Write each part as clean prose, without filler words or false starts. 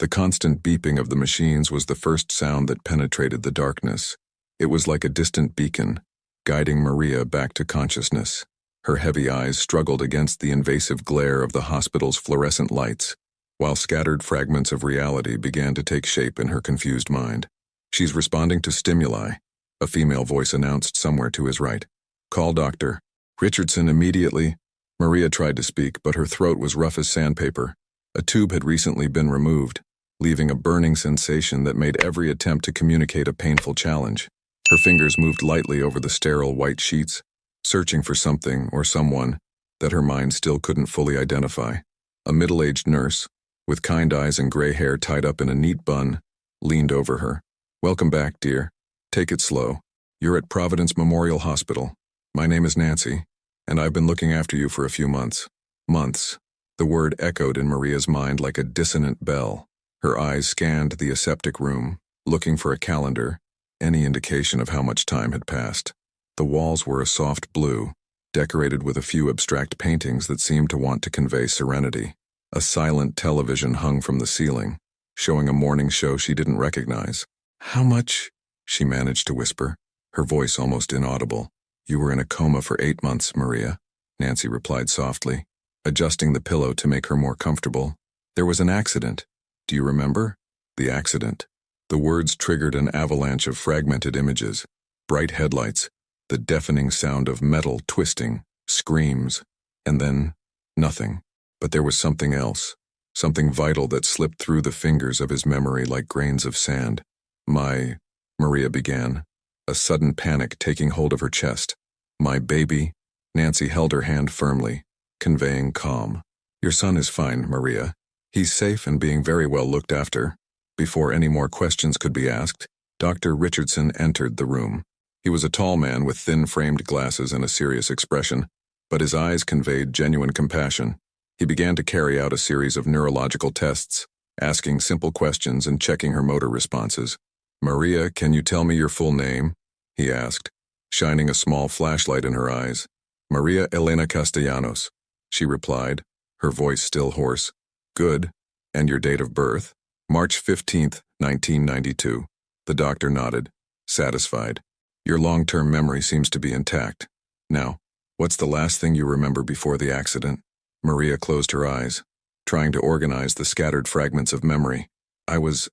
The constant beeping of the machines was the first sound that penetrated the darkness. It was like a distant beacon, guiding Maria back to consciousness. Her heavy eyes struggled against the invasive glare of the hospital's fluorescent lights, while scattered fragments of reality began to take shape in her confused mind. "She's responding to stimuli," a female voice announced somewhere to his right. "Call Dr. Richardson immediately." Maria tried to speak, but her throat was rough as sandpaper. A tube had recently been removed, leaving a burning sensation that made every attempt to communicate a painful challenge. Her fingers moved lightly over the sterile white sheets, searching for something or someone that her mind still couldn't fully identify. A middle-aged nurse, with kind eyes and gray hair tied up in a neat bun, leaned over her. "Welcome back, dear. Take it slow. You're at Providence Memorial Hospital. My name is Nancy, and I've been looking after you for a few months." Months. The word echoed in Maria's mind like a dissonant bell. Her eyes scanned the aseptic room, looking for a calendar, any indication of how much time had passed. The walls were a soft blue, decorated with a few abstract paintings that seemed to want to convey serenity. A silent television hung from the ceiling, showing a morning show she didn't recognize. "How much?" she managed to whisper, her voice almost inaudible. "You were in a coma for 8 months, Maria," Nancy replied softly, adjusting the pillow to make her more comfortable. "There was an accident. Do you remember?" The accident. The words triggered an avalanche of fragmented images, bright headlights, the deafening sound of metal twisting, screams, and then nothing. But there was something else, something vital that slipped through the fingers of his memory like grains of sand. Maria began, a sudden panic taking hold of her chest. "My baby?" Nancy held her hand firmly, conveying calm. "Your son is fine, Maria. He's safe and being very well looked after." Before any more questions could be asked, Dr. Richardson entered the room. He was a tall man with thin-framed glasses and a serious expression, but his eyes conveyed genuine compassion. He began to carry out a series of neurological tests, asking simple questions and checking her motor responses. "Maria, can you tell me your full name?" he asked, shining a small flashlight in her eyes. "Maria Elena Castellanos," she replied, her voice still hoarse. "Good. And your date of birth?" "March 15th, 1992. The doctor nodded, satisfied. "Your long-term memory seems to be intact. Now, what's the last thing you remember before the accident?" Maria closed her eyes, trying to organize the scattered fragments of memory. I was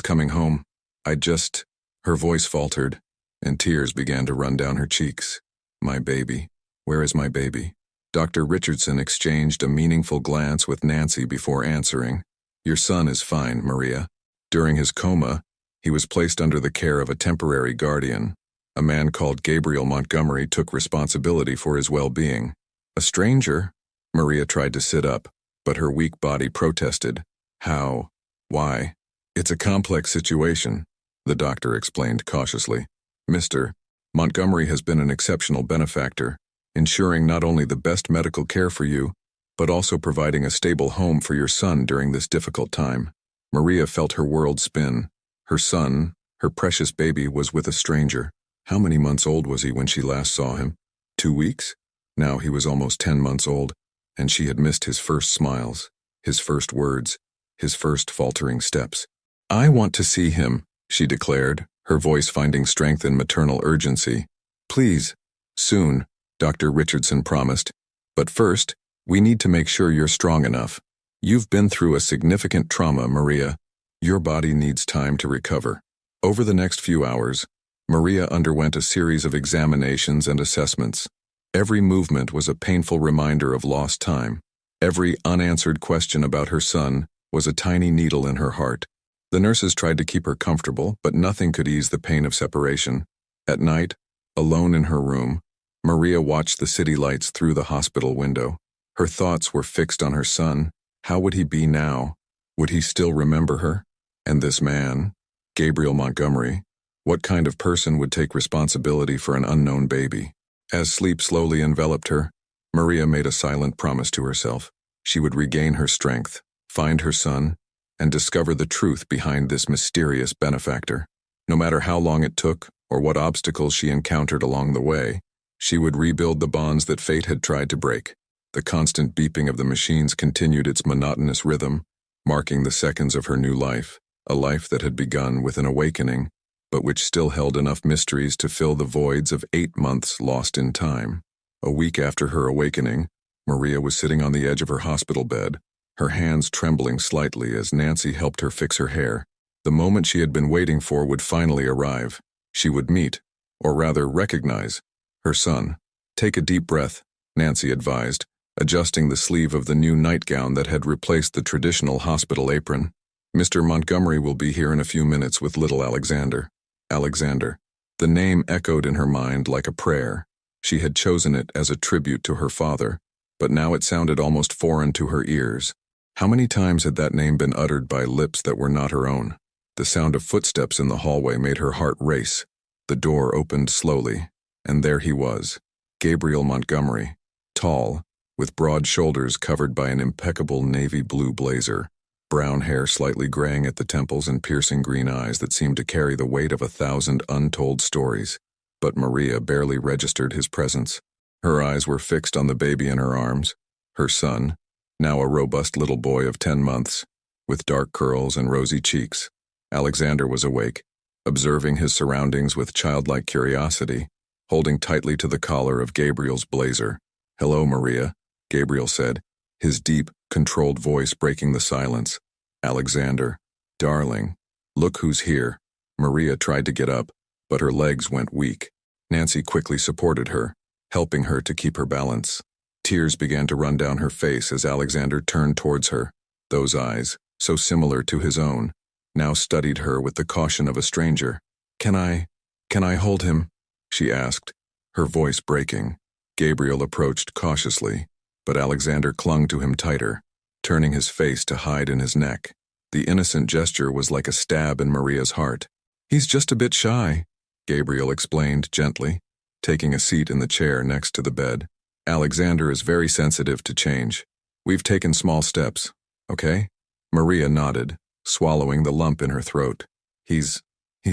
coming home. Her voice faltered, and tears began to run down her cheeks. "My baby. Where is my baby?" Dr. Richardson exchanged a meaningful glance with Nancy before answering. "Your son is fine, Maria. During his coma, he was placed under the care of a temporary guardian. A man called Gabriel Montgomery took responsibility for his well-being." "A stranger?" Maria tried to sit up, but her weak body protested. "How? Why?" "It's a complex situation," the doctor explained cautiously. "Mr. Montgomery has been an exceptional benefactor, ensuring not only the best medical care for you, but also providing a stable home for your son during this difficult time." Maria felt her world spin. Her son, her precious baby, was with a stranger. How many months old was he when she last saw him? 2 weeks? Now he was almost 10 months old, and she had missed his first smiles, his first words, his first faltering steps. "I want to see him," she declared, her voice finding strength in maternal urgency. "Please, soon," Dr. Richardson promised. "But first, we need to make sure you're strong enough. You've been through a significant trauma, Maria. Your body needs time to recover." Over the next few hours, Maria underwent a series of examinations and assessments. Every movement was a painful reminder of lost time. Every unanswered question about her son was a tiny needle in her heart. The nurses tried to keep her comfortable, but nothing could ease the pain of separation. At night, alone in her room, Maria watched the city lights through the hospital window. Her thoughts were fixed on her son. How would he be now? Would he still remember her? And this man, Gabriel Montgomery, what kind of person would take responsibility for an unknown baby? As sleep slowly enveloped her, Maria made a silent promise to herself. She would regain her strength, find her son, and discover the truth behind this mysterious benefactor. No matter how long it took or what obstacles she encountered along the way, she would rebuild the bonds that fate had tried to break. The constant beeping of the machines continued its monotonous rhythm, marking the seconds of her new life, a life that had begun with an awakening, but which still held enough mysteries to fill the voids of 8 months lost in time. A week after her awakening, Maria was sitting on the edge of her hospital bed, her hands trembling slightly as Nancy helped her fix her hair. The moment she had been waiting for would finally arrive. She would meet, or rather recognize, her son. "Take a deep breath," Nancy advised, adjusting the sleeve of the new nightgown that had replaced the traditional hospital apron. "Mr. Montgomery will be here in a few minutes with little Alexander." Alexander. The name echoed in her mind like a prayer. She had chosen it as a tribute to her father, but now it sounded almost foreign to her ears. How many times had that name been uttered by lips that were not her own? The sound of footsteps in the hallway made her heart race. The door opened slowly, and there he was, Gabriel Montgomery, tall, with broad shoulders covered by an impeccable navy blue blazer, brown hair slightly graying at the temples and piercing green eyes that seemed to carry the weight of 1,000 untold stories. But Maria barely registered his presence. Her eyes were fixed on the baby in her arms, her son, now a robust little boy of 10 months, with dark curls and rosy cheeks. Alexander was awake, observing his surroundings with childlike curiosity, holding tightly to the collar of Gabriel's blazer. "Hello, Maria," Gabriel said, his deep, controlled voice breaking the silence. "Alexander, darling, look who's here." Maria tried to get up, but her legs went weak. Nancy quickly supported her, helping her to keep her balance. Tears began to run down her face as Alexander turned towards her. Those eyes, so similar to his own, now studied her with the caution of a stranger. Can I hold him?" she asked, her voice breaking. Gabriel approached cautiously, but Alexander clung to him tighter, turning his face to hide in his neck. The innocent gesture was like a stab in Maria's heart. "He's just a bit shy," Gabriel explained gently, taking a seat in the chair next to the bed. "Alexander is very sensitive to change. We've taken small steps, okay?" Maria nodded, swallowing the lump in her throat. He's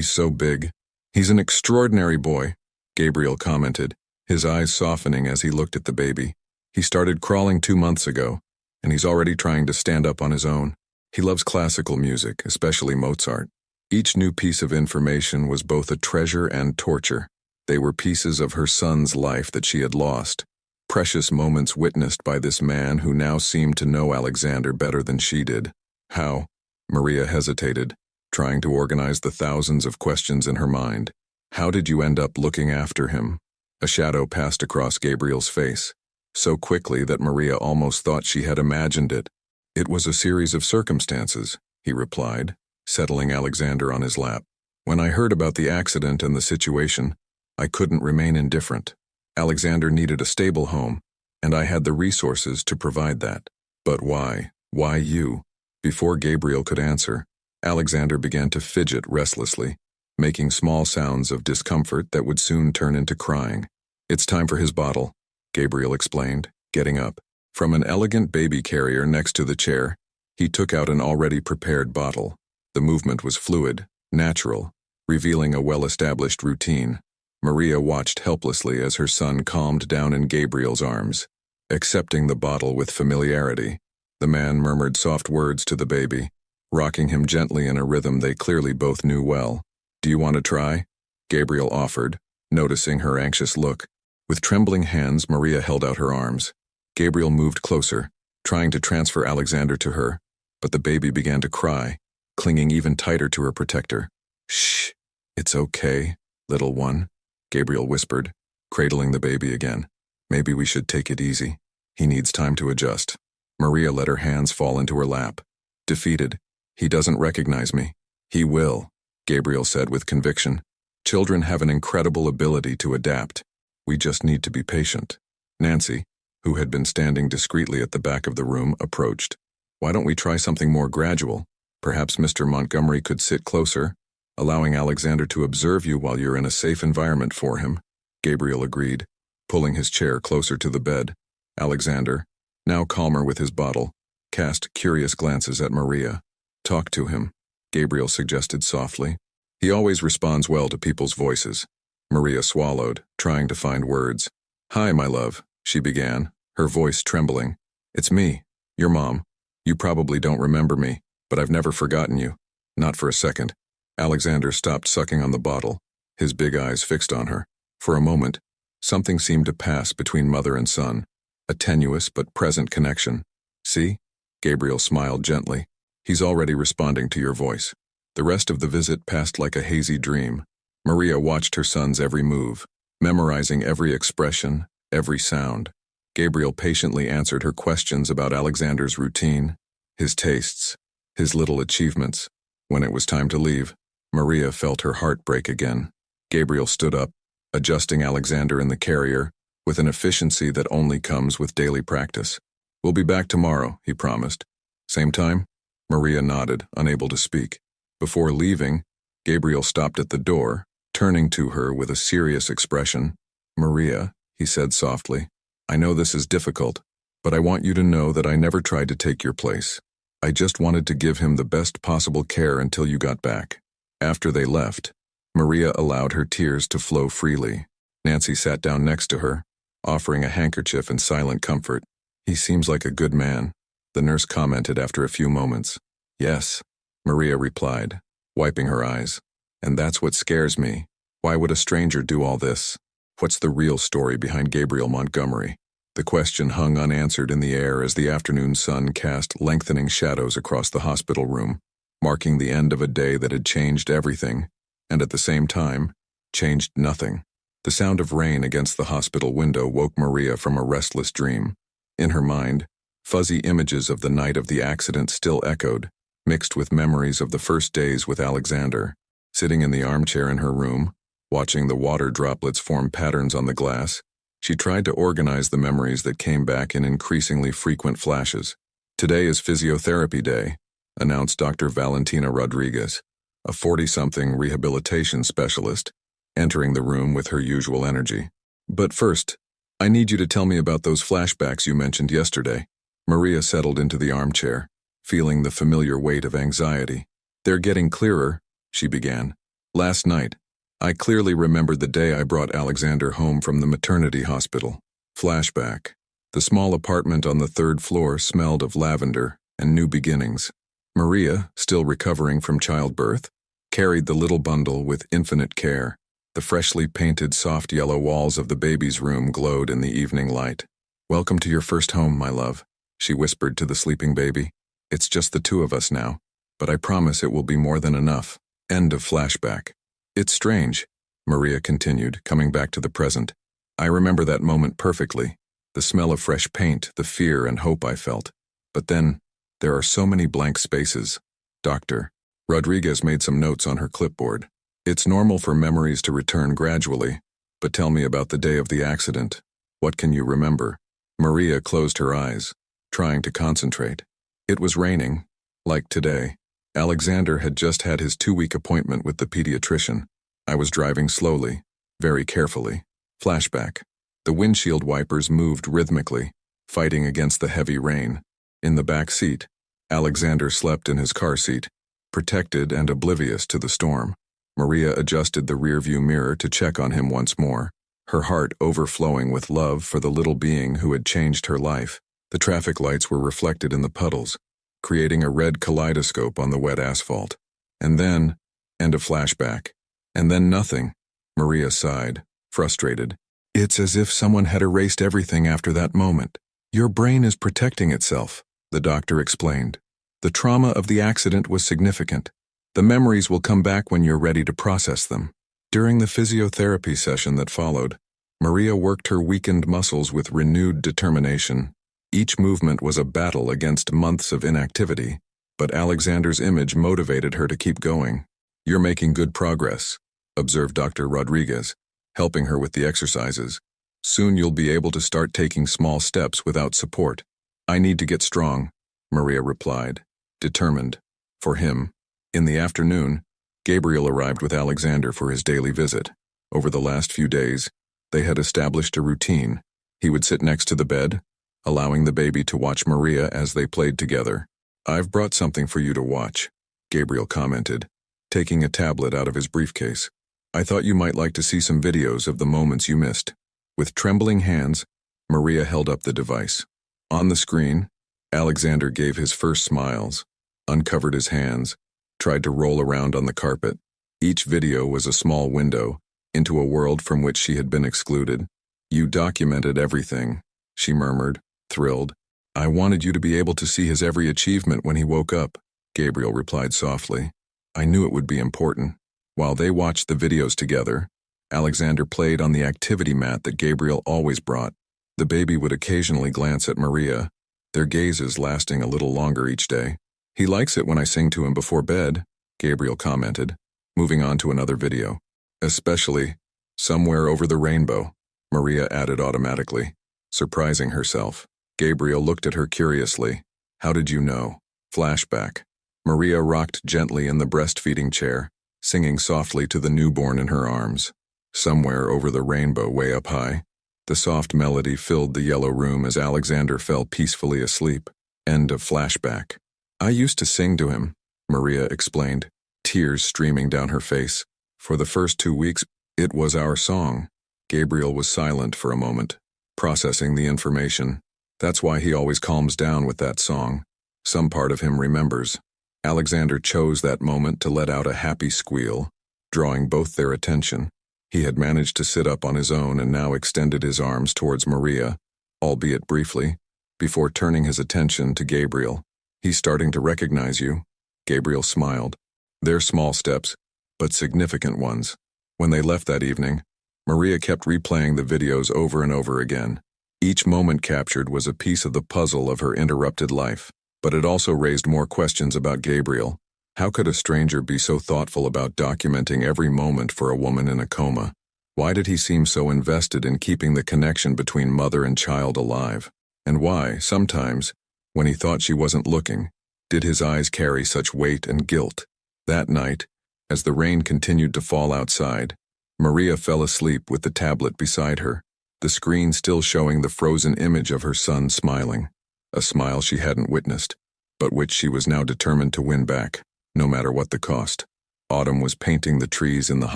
so big. He's an extraordinary boy," Gabriel commented, his eyes softening as he looked at the baby. "He started crawling 2 months ago, and he's already trying to stand up on his own. He loves classical music, especially Mozart." Each new piece of information was both a treasure and torture. They were pieces of her son's life that she had lost, precious moments witnessed by this man who now seemed to know Alexander better than she did. "How?" Maria hesitated, trying to organize the thousands of questions in her mind. "How did you end up looking after him?" A shadow passed across Gabriel's face, so quickly that Maria almost thought she had imagined it. "It was a series of circumstances," he replied, settling Alexander on his lap. "When I heard about the accident and the situation, I couldn't remain indifferent. Alexander needed a stable home, and I had the resources to provide that." "But why? Why you?" Before Gabriel could answer, Alexander began to fidget restlessly, making small sounds of discomfort that would soon turn into crying. "It's time for his bottle," Gabriel explained, getting up. From an elegant baby carrier next to the chair, he took out an already prepared bottle. The movement was fluid, natural, revealing a well-established routine. Maria watched helplessly as her son calmed down in Gabriel's arms, accepting the bottle with familiarity. The man murmured soft words to the baby, rocking him gently in a rhythm they clearly both knew well. "Do you want to try?" Gabriel offered, noticing her anxious look. With trembling hands, Maria held out her arms. Gabriel moved closer, trying to transfer Alexander to her, but the baby began to cry, clinging even tighter to her protector. "Shh, it's okay, little one," Gabriel whispered, cradling the baby again. "Maybe we should take it easy. He needs time to adjust." Maria let her hands fall into her lap. Defeated. "He doesn't recognize me." "He will," Gabriel said with conviction. "Children have an incredible ability to adapt. We just need to be patient." Nancy, who had been standing discreetly at the back of the room, approached. "Why don't we try something more gradual? Perhaps Mr. Montgomery could sit closer, allowing Alexander to observe you while you're in a safe environment for him." Gabriel agreed, pulling his chair closer to the bed. Alexander, now calmer with his bottle, cast curious glances at Maria. "Talk to him," Gabriel suggested softly. "He always responds well to people's voices." Maria swallowed, trying to find words. "Hi, my love," she began, her voice trembling. "It's me, your mom. You probably don't remember me." but I've never forgotten you. Not for a second. Alexander stopped sucking on the bottle, his big eyes fixed on her. For a moment, something seemed to pass between mother and son, a tenuous but present connection. See? Gabriel smiled gently. He's already responding to your voice. The rest of the visit passed like a hazy dream. Maria watched her son's every move, memorizing every expression, every sound. Gabriel patiently answered her questions about Alexander's routine, his tastes, his little achievements. When it was time to leave, Maria felt her heart break again. Gabriel stood up, adjusting Alexander in the carrier, with an efficiency that only comes with daily practice. We'll be back tomorrow, he promised. Same time? Maria nodded, unable to speak. Before leaving, Gabriel stopped at the door, turning to her with a serious expression. Maria, he said softly, I know this is difficult, but I want you to know that I never tried to take your place. I just wanted to give him the best possible care until you got back. After they left, Maria allowed her tears to flow freely. Nancy sat down next to her, offering a handkerchief in silent comfort. He seems like a good man, the nurse commented after a few moments. Yes, Maria replied, wiping her eyes. And that's what scares me. Why would a stranger do all this? What's the real story behind Gabriel Montgomery? The question hung unanswered in the air as the afternoon sun cast lengthening shadows across the hospital room, marking the end of a day that had changed everything, and at the same time, changed nothing. The sound of rain against the hospital window woke Maria from a restless dream. In her mind, fuzzy images of the night of the accident still echoed, mixed with memories of the first days with Alexander. Sitting in the armchair in her room, watching the water droplets form patterns on the glass, she tried to organize the memories that came back in increasingly frequent flashes. Today is physiotherapy day, announced Dr. Valentina Rodriguez, a 40-something rehabilitation specialist, entering the room with her usual energy. But first, I need you to tell me about those flashbacks you mentioned yesterday. Maria settled into the armchair, feeling the familiar weight of anxiety. They're getting clearer, she began. Last night, I clearly remembered the day I brought Alexander home from the maternity hospital. Flashback. The small apartment on the third floor smelled of lavender and new beginnings. Maria, still recovering from childbirth, carried the little bundle with infinite care. The freshly painted soft yellow walls of the baby's room glowed in the evening light. Welcome to your first home, my love, she whispered to the sleeping baby. It's just the two of us now, but I promise it will be more than enough. End of flashback. It's strange, Maria continued, coming back to the present. I remember that moment perfectly, the smell of fresh paint, the fear and hope I felt. But then, there are so many blank spaces. Dr. Rodriguez made some notes on her clipboard. It's normal for memories to return gradually, but tell me about the day of the accident. What can you remember? Maria closed her eyes, trying to concentrate. It was raining, like today. Alexander had just had his 2-week appointment with the pediatrician. I was driving slowly, very carefully. Flashback. The windshield wipers moved rhythmically, fighting against the heavy rain. In the back seat, Alexander slept in his car seat, protected and oblivious to the storm. Maria adjusted the rearview mirror to check on him once more, her heart overflowing with love for the little being who had changed her life. The traffic lights were reflected in the puddles, creating a red kaleidoscope on the wet asphalt. And then, end of flashback. And then nothing. Maria sighed, frustrated. It's as if someone had erased everything after that moment. Your brain is protecting itself, the doctor explained. The trauma of the accident was significant. The memories will come back when you're ready to process them. During the physiotherapy session that followed, Maria worked her weakened muscles with renewed determination. Each movement was a battle against months of inactivity, but Alexander's image motivated her to keep going. You're making good progress, observed Dr. Rodriguez, helping her with the exercises. Soon you'll be able to start taking small steps without support. I need to get strong, Maria replied, determined. For him, in the afternoon, Gabriel arrived with Alexander for his daily visit. Over the last few days, they had established a routine. He would sit next to the bed, allowing the baby to watch Maria as they played together. I've brought something for you to watch, Gabriel commented, taking a tablet out of his briefcase. I thought you might like to see some videos of the moments you missed. With trembling hands, Maria held up the device. On the screen, Alexander gave his first smiles, uncovered his hands, tried to roll around on the carpet. Each video was a small window into a world from which she had been excluded. "You documented everything," she murmured, thrilled. "I wanted you to be able to see his every achievement when he woke up," Gabriel replied softly. "I knew it would be important." While they watched the videos together, Alexander played on the activity mat that Gabriel always brought. The baby would occasionally glance at Maria, their gazes lasting a little longer each day. "He likes it when I sing to him before bed," Gabriel commented, moving on to another video. "Especially somewhere over the rainbow," Maria added automatically, surprising herself. Gabriel looked at her curiously. "How did you know?" Flashback. Maria rocked gently in the breastfeeding chair, singing softly to the newborn in her arms. "Somewhere over the rainbow way up high." The soft melody filled the yellow room as Alexander fell peacefully asleep. End of flashback. "I used to sing to him," Maria explained, tears streaming down her face. "For the first 2 weeks, it was our song." Gabriel was silent for a moment, processing the information. That's why he always calms down with that song. Some part of him remembers. Alexander chose that moment to let out a happy squeal, drawing both their attention. He had managed to sit up on his own and now extended his arms towards Maria, albeit briefly, before turning his attention to Gabriel. "He's starting to recognize you." Gabriel smiled. "They're small steps, but significant ones." When they left that evening, Maria kept replaying the videos over and over again. Each moment captured was a piece of the puzzle of her interrupted life, but it also raised more questions about Gabriel. How could a stranger be so thoughtful about documenting every moment for a woman in a coma? Why did he seem so invested in keeping the connection between mother and child alive? And why, sometimes, when he thought she wasn't looking, did his eyes carry such weight and guilt? That night, as the rain continued to fall outside, Maria fell asleep with the tablet beside her, the screen still showing the frozen image of her son smiling, a smile she hadn't witnessed, but which she was now determined to win back, no matter what the cost. Autumn was painting the trees in the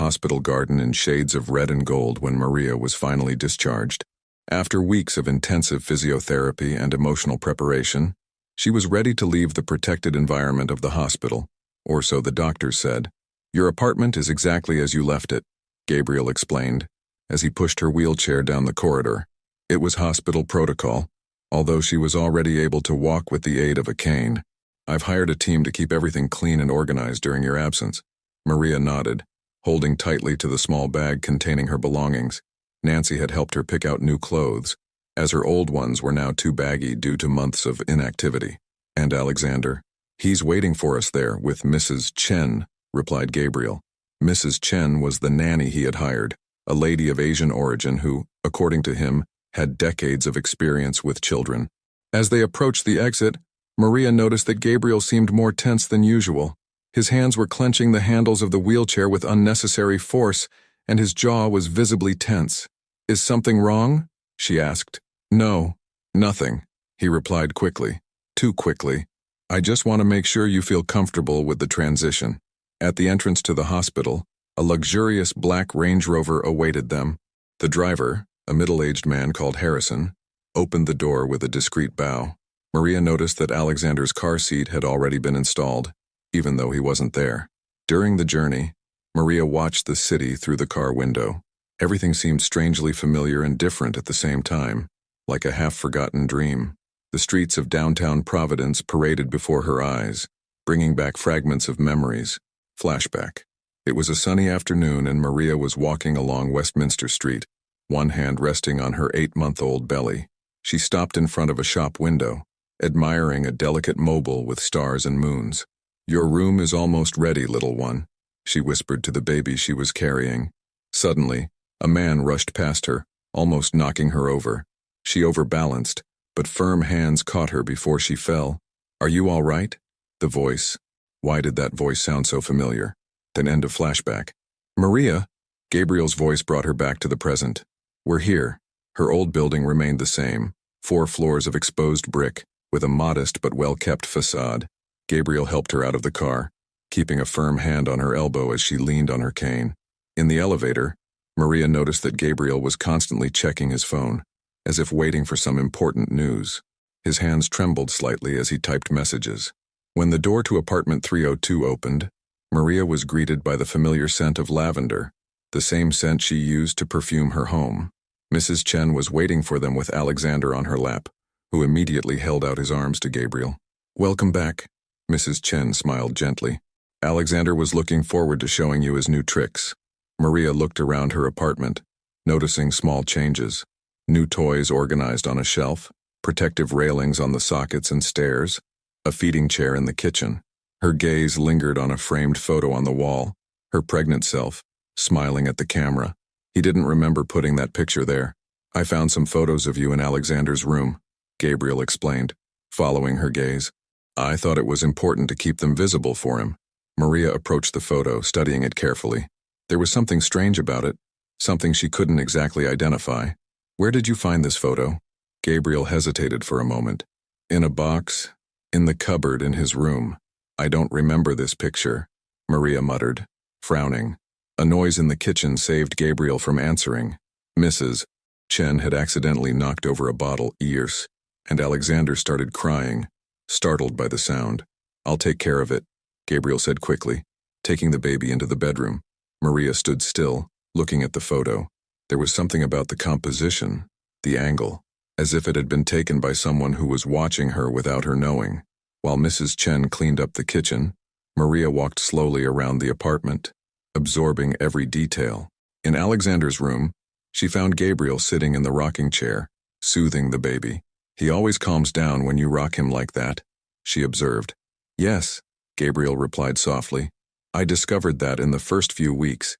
hospital garden in shades of red and gold when Maria was finally discharged. After weeks of intensive physiotherapy and emotional preparation, she was ready to leave the protected environment of the hospital, or so the doctors said. "Your apartment is exactly as you left it," Gabriel explained, as he pushed her wheelchair down the corridor. It was hospital protocol, although she was already able to walk with the aid of a cane. "I've hired a team to keep everything clean and organized during your absence." Maria nodded, holding tightly to the small bag containing her belongings. Nancy had helped her pick out new clothes, as her old ones were now too baggy due to months of inactivity. "And Alexander? He's waiting for us there with Mrs. Chen," replied Gabriel. Mrs. Chen was the nanny he had hired, a lady of Asian origin who, according to him, had decades of experience with children. As they approached the exit, Maria noticed that Gabriel seemed more tense than usual. His hands were clenching the handles of the wheelchair with unnecessary force, and his jaw was visibly tense. "Is something wrong?" she asked. "No, nothing," he replied quickly. Too quickly. "I just want to make sure you feel comfortable with the transition." At the entrance to the hospital, a luxurious black Range Rover awaited them. The driver, a middle-aged man called Harrison, opened the door with a discreet bow. Maria noticed that Alexander's car seat had already been installed, even though he wasn't there. During the journey, Maria watched the city through the car window. Everything seemed strangely familiar and different at the same time, like a half-forgotten dream. The streets of downtown Providence paraded before her eyes, bringing back fragments of memories. Flashback. It was a sunny afternoon and Maria was walking along Westminster Street, one hand resting on her 8-month-old belly. She stopped in front of a shop window, admiring a delicate mobile with stars and moons. "Your room is almost ready, little one," she whispered to the baby she was carrying. Suddenly, a man rushed past her, almost knocking her over. She overbalanced, but firm hands caught her before she fell. "Are you all right?" The voice. Why did that voice sound so familiar? Then end of flashback. "Maria," Gabriel's voice brought her back to the present. "We're here." Her old building remained the same, 4 floors of exposed brick, with a modest but well-kept facade. Gabriel helped her out of the car, keeping a firm hand on her elbow as she leaned on her cane. In the elevator, Maria noticed that Gabriel was constantly checking his phone, as if waiting for some important news. His hands trembled slightly as he typed messages. When the door to apartment 302 opened, Maria was greeted by the familiar scent of lavender, the same scent she used to perfume her home. Mrs. Chen was waiting for them with Alexander on her lap, who immediately held out his arms to Gabriel. "Welcome back," Mrs. Chen smiled gently. "Alexander was looking forward to showing you his new tricks." Maria looked around her apartment, noticing small changes. New toys organized on a shelf, protective railings on the sockets and stairs, a feeding chair in the kitchen. Her gaze lingered on a framed photo on the wall, her pregnant self, smiling at the camera. He didn't remember putting that picture there. "I found some photos of you in Alexander's room," Gabriel explained, following her gaze. "I thought it was important to keep them visible for him." Maria approached the photo, studying it carefully. There was something strange about it, something she couldn't exactly identify. "Where did you find this photo?" Gabriel hesitated for a moment. "In a box, in the cupboard in his room. I don't remember this picture," Maria muttered, frowning. A noise in the kitchen saved Gabriel from answering. Mrs. Chen had accidentally knocked over a bottle ears, and Alexander started crying, startled by the sound. "I'll take care of it," Gabriel said quickly, taking the baby into the bedroom. Maria stood still, looking at the photo. There was something about the composition, the angle, as if it had been taken by someone who was watching her without her knowing. While Mrs. Chen cleaned up the kitchen, Maria walked slowly around the apartment, absorbing every detail. In Alexander's room, she found Gabriel sitting in the rocking chair, soothing the baby. "He always calms down when you rock him like that," she observed. "Yes," Gabriel replied softly. "I discovered that in the first few weeks.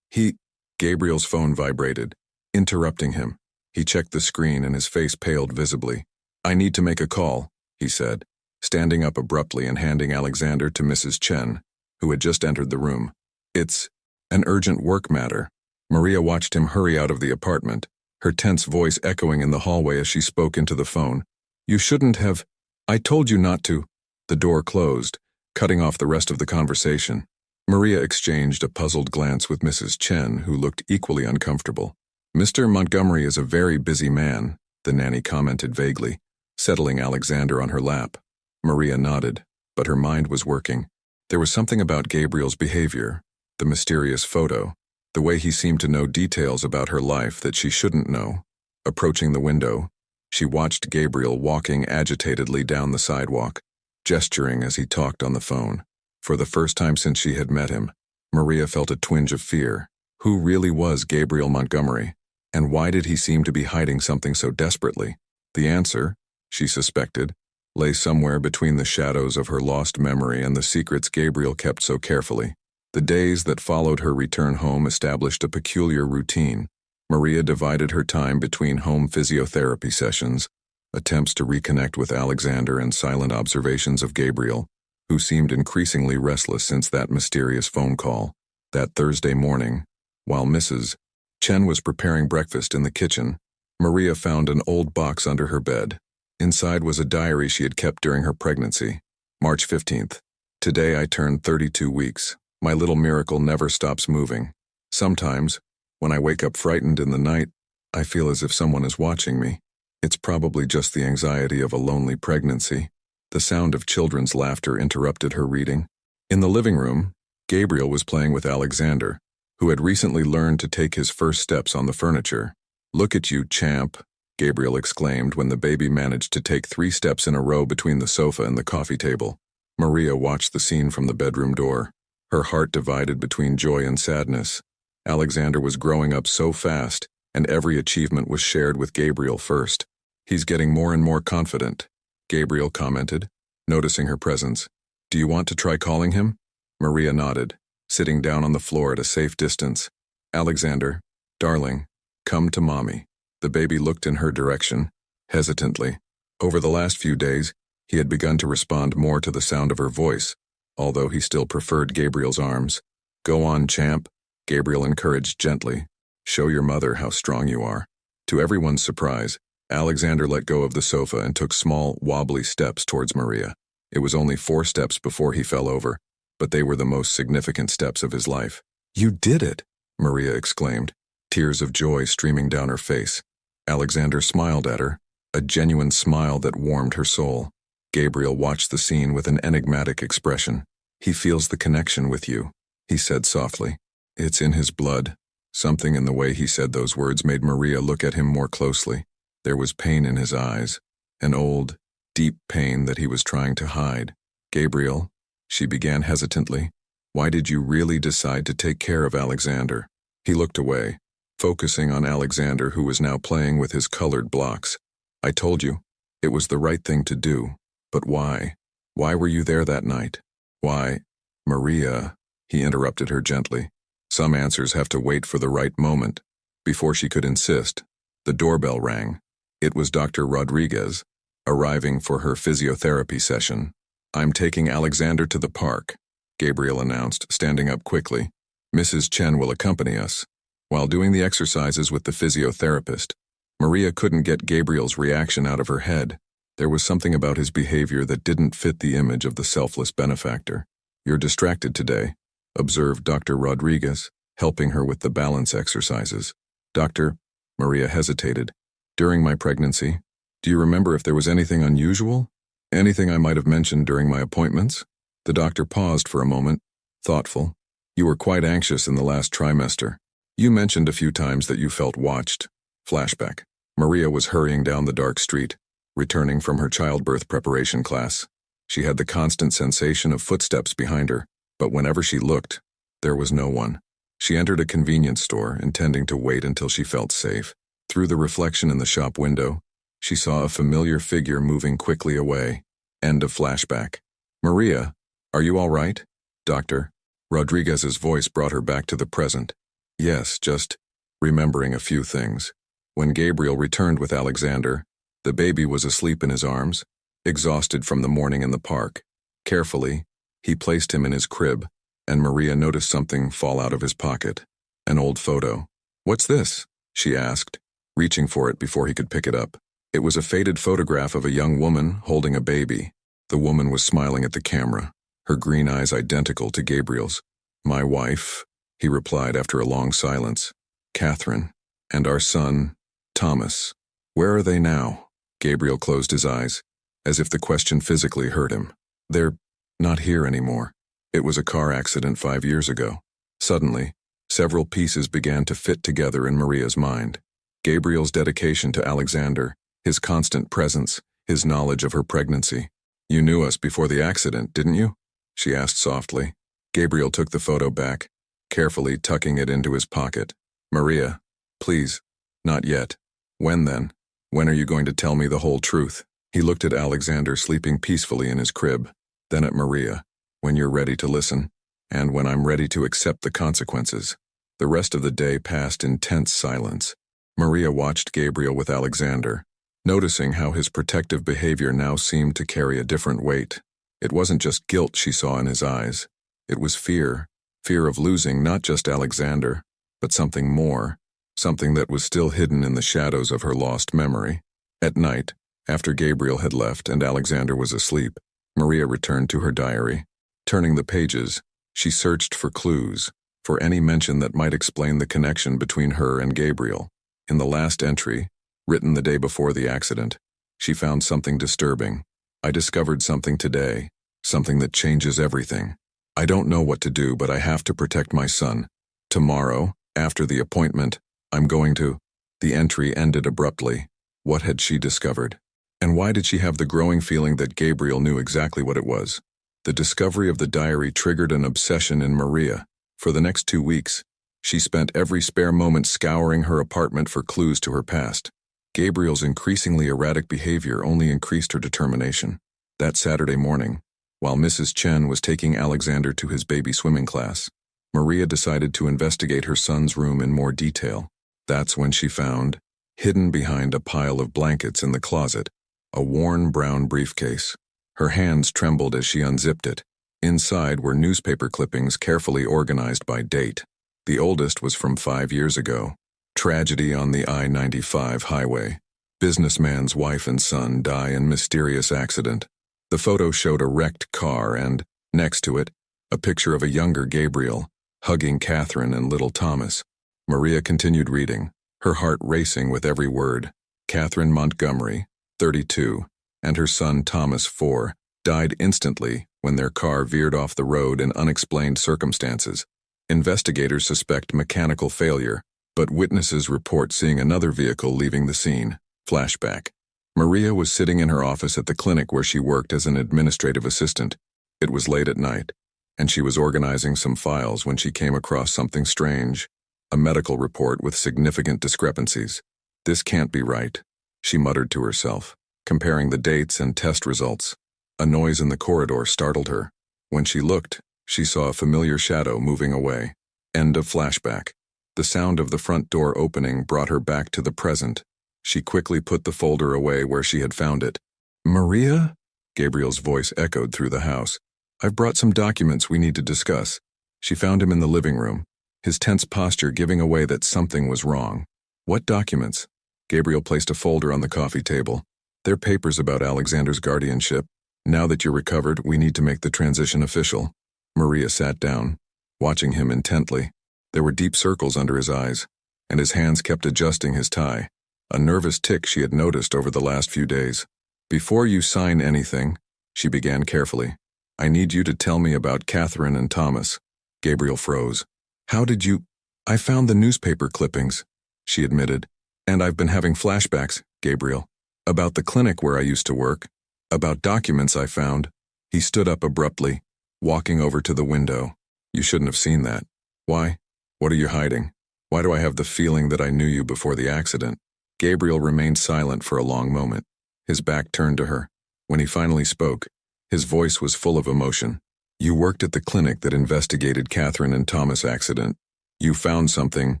Gabriel's phone vibrated, interrupting him. He checked the screen and his face paled visibly. "I need to make a call," he said, standing up abruptly and handing Alexander to Mrs. Chen, who had just entered the room. "It's an urgent work matter." Maria watched him hurry out of the apartment, her tense voice echoing in the hallway as she spoke into the phone. "You shouldn't have. I told you not to." The door closed, cutting off the rest of the conversation. Maria exchanged a puzzled glance with Mrs. Chen, who looked equally uncomfortable. "Mr. Montgomery is a very busy man," the nanny commented vaguely, settling Alexander on her lap. Maria nodded, but her mind was working. There was something about Gabriel's behavior, the mysterious photo, the way he seemed to know details about her life that she shouldn't know. Approaching the window, she watched Gabriel walking agitatedly down the sidewalk, gesturing as he talked on the phone. For the first time since she had met him, Maria felt a twinge of fear. Who really was Gabriel Montgomery, and why did he seem to be hiding something so desperately? The answer, she suspected, lay somewhere between the shadows of her lost memory and the secrets Gabriel kept so carefully. The days that followed her return home established a peculiar routine. Maria divided her time between home physiotherapy sessions, attempts to reconnect with Alexander, and silent observations of Gabriel, who seemed increasingly restless since that mysterious phone call. That Thursday morning, while Mrs. Chen was preparing breakfast in the kitchen, Maria found an old box under her bed. Inside was a diary she had kept during her pregnancy. March 15th. "Today I turned 32 weeks. My little miracle never stops moving. Sometimes, when I wake up frightened in the night, I feel as if someone is watching me. It's probably just the anxiety of a lonely pregnancy." The sound of children's laughter interrupted her reading. In the living room, Gabriel was playing with Alexander, who had recently learned to take his first steps on the furniture. "Look at you, champ," Gabriel exclaimed when the baby managed to take 3 steps in a row between the sofa and the coffee table. Maria watched the scene from the bedroom door, her heart divided between joy and sadness. Alexander was growing up so fast, and every achievement was shared with Gabriel first. "He's getting more and more confident," Gabriel commented, noticing her presence. "Do you want to try calling him?" Maria nodded, sitting down on the floor at a safe distance. "Alexander, darling, come to mommy." The baby looked in her direction, hesitantly. Over the last few days, he had begun to respond more to the sound of her voice, although he still preferred Gabriel's arms. "Go on, champ," Gabriel encouraged gently. "Show your mother how strong you are." To everyone's surprise, Alexander let go of the sofa and took small, wobbly steps towards Maria. It was only 4 steps before he fell over, but they were the most significant steps of his life. "You did it!" Maria exclaimed, tears of joy streaming down her face. Alexander smiled at her, a genuine smile that warmed her soul. Gabriel watched the scene with an enigmatic expression. "He feels the connection with you," he said softly. "It's in his blood." Something in the way he said those words made Maria look at him more closely. There was pain in his eyes, an old, deep pain that he was trying to hide. "Gabriel," she began hesitantly, "why did you really decide to take care of Alexander?" He looked away, focusing on Alexander, who was now playing with his colored blocks. "I told you, it was the right thing to do. But why? Why were you there that night? Why?" "Maria," he interrupted her gently. "Some answers have to wait for the right moment." Before she could insist, the doorbell rang. It was Dr. Rodriguez, arriving for her physiotherapy session. "I'm taking Alexander to the park," Gabriel announced, standing up quickly. "Mrs. Chen will accompany us." While doing the exercises with the physiotherapist, Maria couldn't get Gabriel's reaction out of her head. There was something about his behavior that didn't fit the image of the selfless benefactor. "You're distracted today," observed Dr. Rodriguez, helping her with the balance exercises. "Doctor," Maria hesitated, "during my pregnancy, do you remember if there was anything unusual? Anything I might have mentioned during my appointments?" The doctor paused for a moment, thoughtful. "You were quite anxious in the last trimester. You mentioned a few times that you felt watched." Flashback. Maria was hurrying down the dark street, returning from her childbirth preparation class. She had the constant sensation of footsteps behind her, but whenever she looked, there was no one. She entered a convenience store, intending to wait until she felt safe. Through the reflection in the shop window, she saw a familiar figure moving quickly away. End of flashback. "Maria, are you all right?" Dr. Rodriguez's voice brought her back to the present. "Yes, just remembering a few things." When Gabriel returned with Alexander, the baby was asleep in his arms, exhausted from the morning in the park. Carefully, he placed him in his crib, and Maria noticed something fall out of his pocket. An old photo. "What's this?" she asked, reaching for it before he could pick it up. It was a faded photograph of a young woman holding a baby. The woman was smiling at the camera, her green eyes identical to Gabriel's. "My wife," he replied after a long silence. "Catherine. And our son, Thomas. Where are they now?" Gabriel closed his eyes, as if the question physically hurt him. "They're not here anymore. It was a car accident 5 years ago." Suddenly, several pieces began to fit together in Maria's mind. Gabriel's dedication to Alexander, his constant presence, his knowledge of her pregnancy. "You knew us before the accident, didn't you?" she asked softly. Gabriel took the photo back, carefully tucking it into his pocket. "Maria, please, not yet. When then? When are you going to tell me the whole truth?" He looked at Alexander sleeping peacefully in his crib, then at Maria. "When you're ready to listen, and when I'm ready to accept the consequences." The rest of the day passed in tense silence. Maria watched Gabriel with Alexander, noticing how his protective behavior now seemed to carry a different weight. It wasn't just guilt she saw in his eyes. It was fear of losing not just Alexander, but something more, something that was still hidden in the shadows of her lost memory. At night, after Gabriel had left and Alexander was asleep, Maria returned to her diary. Turning the pages, she searched for clues, for any mention that might explain the connection between her and Gabriel. In the last entry, written the day before the accident, she found something disturbing. "I discovered something today, something that changes everything. I don't know what to do, but I have to protect my son. Tomorrow, after the appointment, I'm going to..." The entry ended abruptly. What had she discovered? And why did she have the growing feeling that Gabriel knew exactly what it was? The discovery of the diary triggered an obsession in Maria. For the next 2 weeks, she spent every spare moment scouring her apartment for clues to her past. Gabriel's increasingly erratic behavior only increased her determination. That Saturday morning, while Mrs. Chen was taking Alexander to his baby swimming class, Maria decided to investigate her son's room in more detail. That's when she found, hidden behind a pile of blankets in the closet, a worn brown briefcase. Her hands trembled as she unzipped it. Inside were newspaper clippings carefully organized by date. The oldest was from 5 years ago. Tragedy on the I-95 highway. Businessman's wife and son die in mysterious accident. The photo showed a wrecked car and, next to it, a picture of a younger Gabriel, hugging Catherine and little Thomas. Maria continued reading, her heart racing with every word. Catherine Montgomery, 32, and her son Thomas, 4, died instantly when their car veered off the road in unexplained circumstances. Investigators suspect mechanical failure, but witnesses report seeing another vehicle leaving the scene. Flashback. Maria was sitting in her office at the clinic where she worked as an administrative assistant. It was late at night, and she was organizing some files when she came across something strange, a medical report with significant discrepancies. "This can't be right," she muttered to herself, comparing the dates and test results. A noise in the corridor startled her. When she looked, she saw a familiar shadow moving away. End of flashback. The sound of the front door opening brought her back to the present. She quickly put the folder away where she had found it. "Maria?" Gabriel's voice echoed through the house. "I've brought some documents we need to discuss." She found him in the living room, his tense posture giving away that something was wrong. "What documents?" Gabriel placed a folder on the coffee table. "They're papers about Alexander's guardianship. Now that you're recovered, we need to make the transition official." Maria sat down, watching him intently. There were deep circles under his eyes, and his hands kept adjusting his tie, a nervous tic she had noticed over the last few days. "Before you sign anything," she began carefully, "I need you to tell me about Catherine and Thomas." Gabriel froze. "How did you—" "I found the newspaper clippings," she admitted. "And I've been having flashbacks, Gabriel, about the clinic where I used to work, about documents I found." He stood up abruptly, walking over to the window. "You shouldn't have seen that." "Why? What are you hiding? Why do I have the feeling that I knew you before the accident?" Gabriel remained silent for a long moment, his back turned to her. When he finally spoke, his voice was full of emotion. "You worked at the clinic that investigated Catherine and Thomas' accident. You found something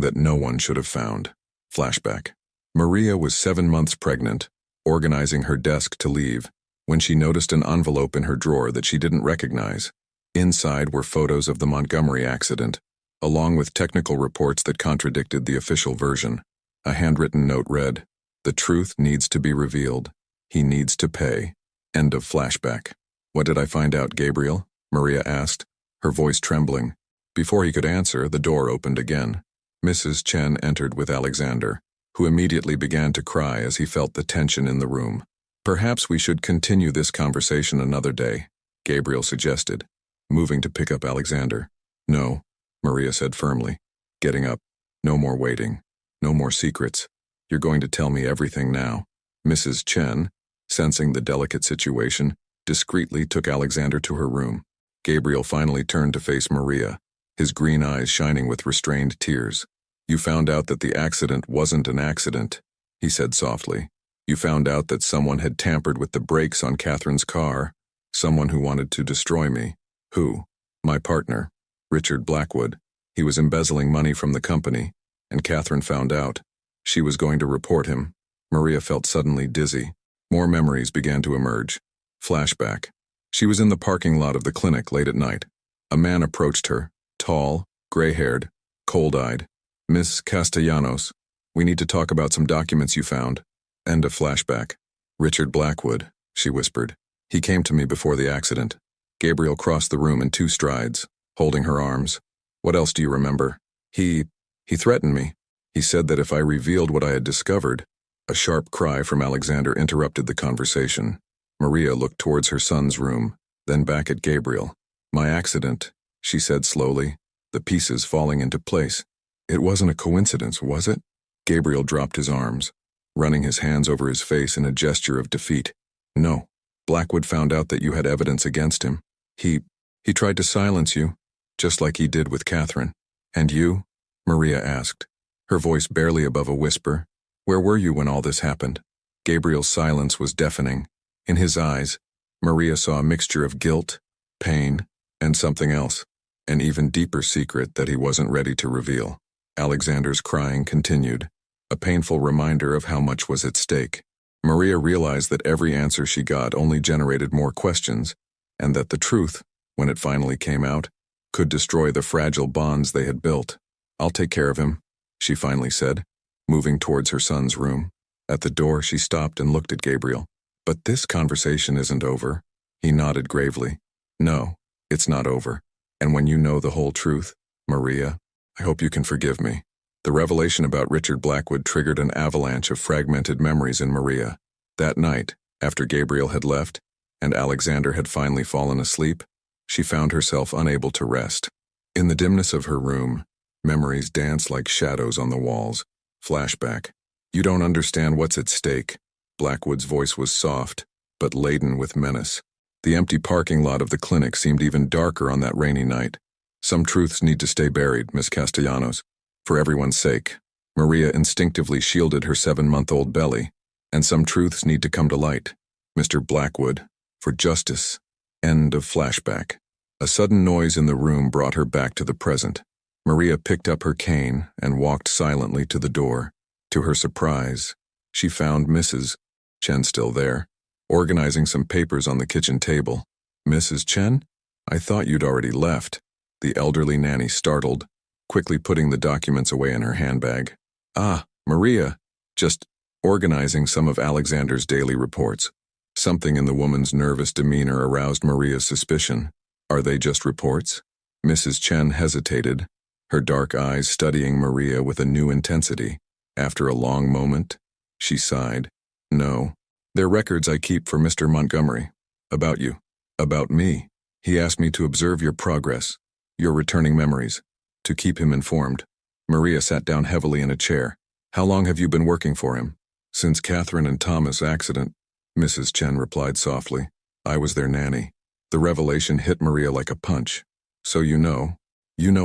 that no one should have found." Flashback. Maria was 7 months pregnant, organizing her desk to leave, when she noticed an envelope in her drawer that she didn't recognize. Inside were photos of the Montgomery accident, along with technical reports that contradicted the official version. A handwritten note read, "The truth needs to be revealed. He needs to pay." End of flashback. "What did I find out, Gabriel?" Maria asked, her voice trembling. Before he could answer, the door opened again. Mrs. Chen entered with Alexander, who immediately began to cry as he felt the tension in the room. "Perhaps we should continue this conversation another day," Gabriel suggested, moving to pick up Alexander. "No," Maria said firmly, getting up. "No more waiting. No more secrets. You're going to tell me everything now." Mrs. Chen, sensing the delicate situation, discreetly took Alexander to her room. Gabriel finally turned to face Maria, his green eyes shining with restrained tears. "You found out that the accident wasn't an accident," he said softly. "You found out that someone had tampered with the brakes on Catherine's car, someone who wanted to destroy me." "Who?" "My partner, Richard Blackwood. He was embezzling money from the company, and Catherine found out. She was going to report him." Maria felt suddenly dizzy. More memories began to emerge. Flashback. She was in the parking lot of the clinic late at night. A man approached her, tall, gray-haired, cold-eyed. "Miss Castellanos, we need to talk about some documents you found." End of flashback. "Richard Blackwood," she whispered. "He came to me before the accident." Gabriel crossed the room in 2 strides, holding her arms. "What else do you remember?" He threatened me. He said that if I revealed what I had discovered." A sharp cry from Alexander interrupted the conversation. Maria looked towards her son's room, then back at Gabriel. "My accident," she said slowly, the pieces falling into place. "It wasn't a coincidence, was it?" Gabriel dropped his arms, running his hands over his face in a gesture of defeat. "No. Blackwood found out that you had evidence against him. He tried to silence you, just like he did with Catherine." "And you?" Maria asked, her voice barely above a whisper. "Where were you when all this happened?" Gabriel's silence was deafening. In his eyes, Maria saw a mixture of guilt, pain, and something else, an even deeper secret that he wasn't ready to reveal. Alexander's crying continued, a painful reminder of how much was at stake. Maria realized that every answer she got only generated more questions, and that the truth, when it finally came out, could destroy the fragile bonds they had built. "I'll take care of him," she finally said, moving towards her son's room. At the door, she stopped and looked at Gabriel. "But this conversation isn't over." He nodded gravely. "No, it's not over. And when you know the whole truth, Maria, I hope you can forgive me." The revelation about Richard Blackwood triggered an avalanche of fragmented memories in Maria. That night, After Gabriel had left, and Alexander had finally fallen asleep, she found herself unable to rest. In the dimness of her room, memories danced like shadows on the walls. Flashback. You don't understand what's at stake. Blackwood's voice was soft, but laden with menace. The empty parking lot of the clinic seemed even darker on that rainy night. Some truths need to stay buried, Miss Castellanos. For everyone's sake. Maria instinctively shielded her 7-month-old belly. And some truths need to come to light. Mr. Blackwood, for justice. End of flashback. A sudden noise in the room brought her back to the present. Maria picked up her cane and walked silently to the door. To her surprise, she found Mrs. Chen still there, organizing some papers on the kitchen table. Mrs. Chen? I thought you'd already left. The elderly nanny startled, quickly putting the documents away in her handbag. Ah, Maria, just organizing some of Alexander's daily reports. Something in the woman's nervous demeanor aroused Maria's suspicion. Are they just reports? Mrs. Chen hesitated, her dark eyes studying Maria with a new intensity. After a long moment, she sighed. No, they're records I keep for Mr. Montgomery. About you. About me. He asked me to observe your progress, your returning memories, to keep him informed. Maria sat down heavily in a chair. How long have you been working for him? Since Catherine and Thomas' accident, Mrs. Chen replied softly. I was their nanny. The revelation hit Maria like a punch. So you know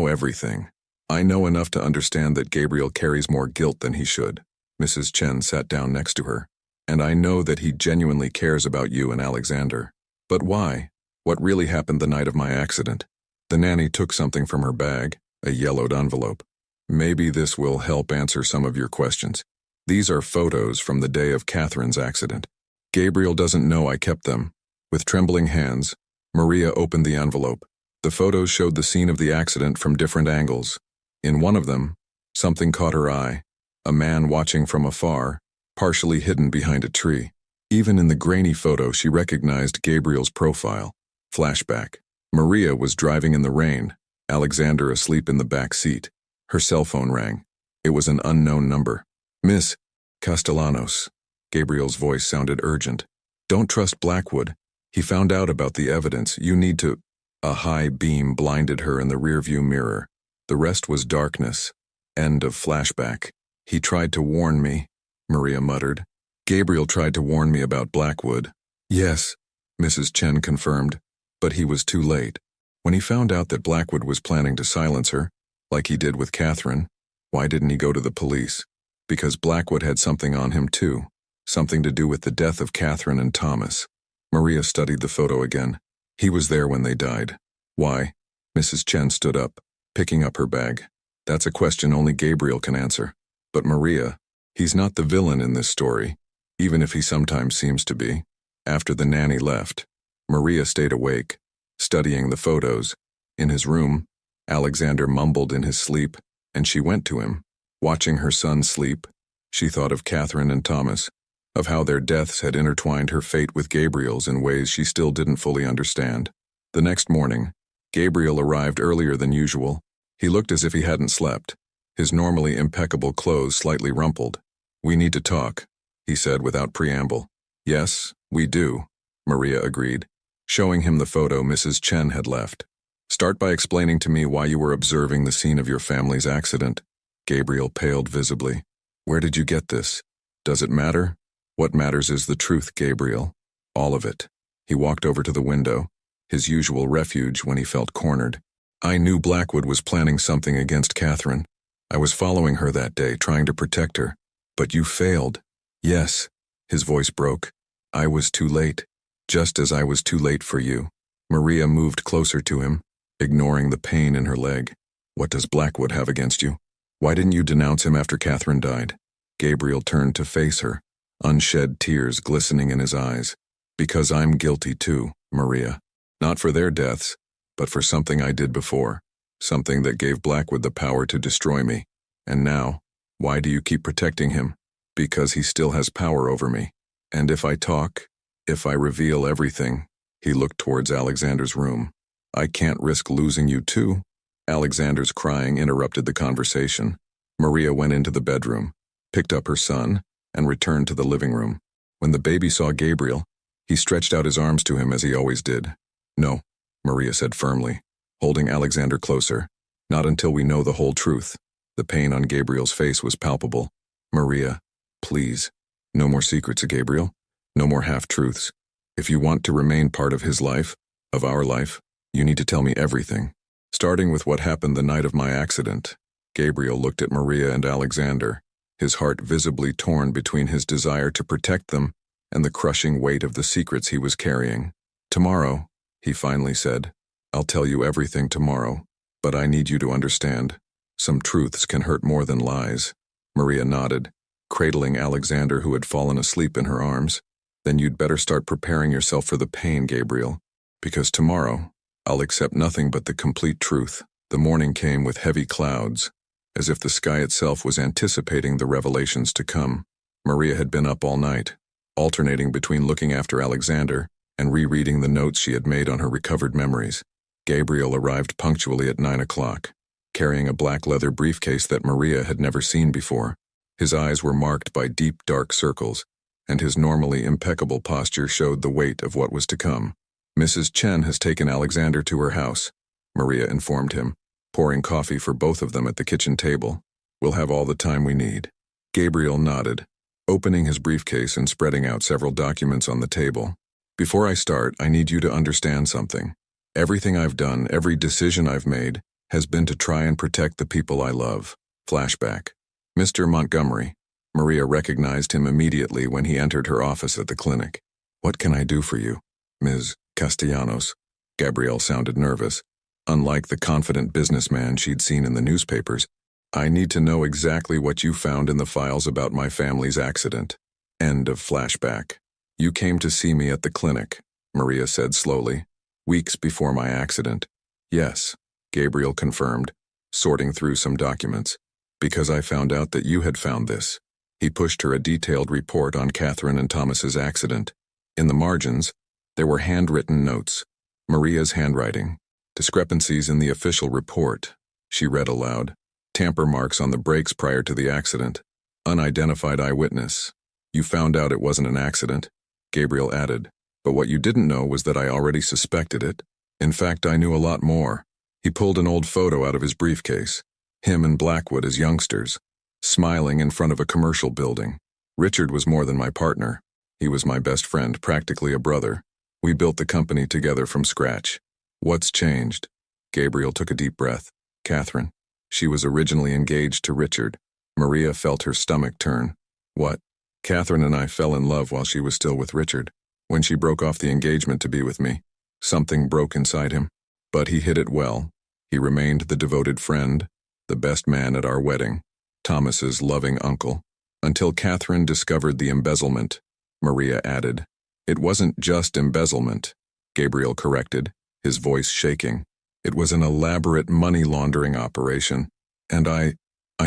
everything. I know enough to understand that Gabriel carries more guilt than he should. Mrs. Chen sat down next to her. And I know that he genuinely cares about you and Alexander. But why? What really happened the night of my accident? The nanny took something from her bag, a yellowed envelope. Maybe this will help answer some of your questions. These are photos from the day of Catherine's accident. Gabriel doesn't know I kept them. With trembling hands, Maria opened the envelope. The photos showed the scene of the accident from different angles. In one of them, something caught her eye. A man watching from afar, partially hidden behind a tree. Even in the grainy photo, she recognized Gabriel's profile. Flashback. Maria was driving in the rain, Alexander asleep in the back seat. Her cell phone rang. It was an unknown number. Miss Castellanos. Gabriel's voice sounded urgent. Don't trust Blackwood. He found out about the evidence. You need to... A high beam blinded her in the rearview mirror. The rest was darkness. End of flashback. He tried to warn me, Maria muttered. Gabriel tried to warn me about Blackwood. Yes, Mrs. Chen confirmed, but he was too late. When he found out that Blackwood was planning to silence her, like he did with Catherine, why didn't he go to the police? Because Blackwood had something on him too, something to do with the death of Catherine and Thomas. Maria studied the photo again. He was there when they died. Why? Mrs. Chen stood up, picking up her bag. That's a question only Gabriel can answer. But Maria, he's not the villain in this story, even if he sometimes seems to be. After the nanny left, Maria stayed awake, studying the photos. In his room, Alexander mumbled in his sleep, and she went to him. Watching her son sleep, she thought of Catherine and Thomas, of how their deaths had intertwined her fate with Gabriel's in ways she still didn't fully understand. The next morning, Gabriel arrived earlier than usual. He looked as if he hadn't slept, his normally impeccable clothes slightly rumpled. We need to talk, he said without preamble. Yes, we do, Maria agreed, showing him the photo Mrs. Chen had left. Start by explaining to me why you were observing the scene of your family's accident. Gabriel paled visibly. Where did you get this? Does it matter? What matters is the truth, Gabriel. All of it. He walked over to the window, his usual refuge when he felt cornered. I knew Blackwood was planning something against Catherine. I was following her that day, trying to protect her. But you failed. Yes. His voice broke. I was too late. Just as I was too late for you. Maria moved closer to him, ignoring the pain in her leg. What does Blackwood have against you? Why didn't you denounce him after Catherine died? Gabriel turned to face her, unshed tears glistening in his eyes. Because I'm guilty too, Maria. Not for their deaths, but for something I did before. Something that gave Blackwood the power to destroy me. And now, why do you keep protecting him? Because he still has power over me. And if I talk, if I reveal everything, he looked towards Alexander's room. I can't risk losing you too. Alexander's crying interrupted the conversation. Maria went into the bedroom, picked up her son, and returned to the living room. When the baby saw Gabriel, he stretched out his arms to him as he always did. "No," Maria said firmly, holding Alexander closer. "Not until we know the whole truth." The pain on Gabriel's face was palpable. "Maria, please. No more secrets, Gabriel. No more half-truths. If you want to remain part of his life, of our life, you need to tell me everything. Starting with what happened the night of my accident." Gabriel looked at Maria and Alexander, his heart visibly torn between his desire to protect them and the crushing weight of the secrets he was carrying. "Tomorrow," he finally said. "I'll tell you everything tomorrow, but I need you to understand. Some truths can hurt more than lies." Maria nodded, cradling Alexander, who had fallen asleep in her arms. "Then you'd better start preparing yourself for the pain, Gabriel, because tomorrow I'll accept nothing but the complete truth." The morning came with heavy clouds, as if the sky itself was anticipating the revelations to come. Maria had been up all night, alternating between looking after Alexander and rereading the notes she had made on her recovered memories. Gabriel arrived punctually at 9 o'clock, carrying a black leather briefcase that Maria had never seen before. His eyes were marked by deep, dark circles, and his normally impeccable posture showed the weight of what was to come. "Mrs. Chen has taken Alexander to her house," Maria informed him, pouring coffee for both of them at the kitchen table. "We'll have all the time we need." Gabriel nodded, opening his briefcase and spreading out several documents on the table. "Before I start, I need you to understand something. Everything I've done, every decision I've made, has been to try and protect the people I love." Flashback. "Mr. Montgomery." Maria recognized him immediately when he entered her office at the clinic. "What can I do for you, Ms. Castellanos?" Gabrielle sounded nervous. Unlike the confident businessman she'd seen in the newspapers, "I need to know exactly what you found in the files about my family's accident." End of flashback. "You came to see me at the clinic," Maria said slowly, "weeks before my accident." "Yes," Gabriel confirmed, sorting through some documents, "because I found out that you had found this." He pushed her a detailed report on Catherine and Thomas's accident. In the margins, there were handwritten notes, Maria's handwriting, discrepancies in the official report. She read aloud. "Tamper marks on the brakes prior to the accident. Unidentified eyewitness. You found out it wasn't an accident," Gabriel added, "but what you didn't know was that I already suspected it. In fact, I knew a lot more." He pulled an old photo out of his briefcase, him and Blackwood as youngsters, smiling in front of a commercial building. "Richard was more than my partner. He was my best friend, practically a brother. We built the company together from scratch." "What's changed?" Gabriel took a deep breath. "Catherine. She was originally engaged to Richard." Maria felt her stomach turn. "What?" "Catherine and I fell in love while she was still with Richard. When she broke off the engagement to be with me, something broke inside him. But he hid it well. He remained the devoted friend, the best man at our wedding, Thomas's loving uncle, until Catherine discovered the embezzlement," Maria added. "It wasn't just embezzlement," Gabriel corrected, his voice shaking. "It was an elaborate money laundering operation, and I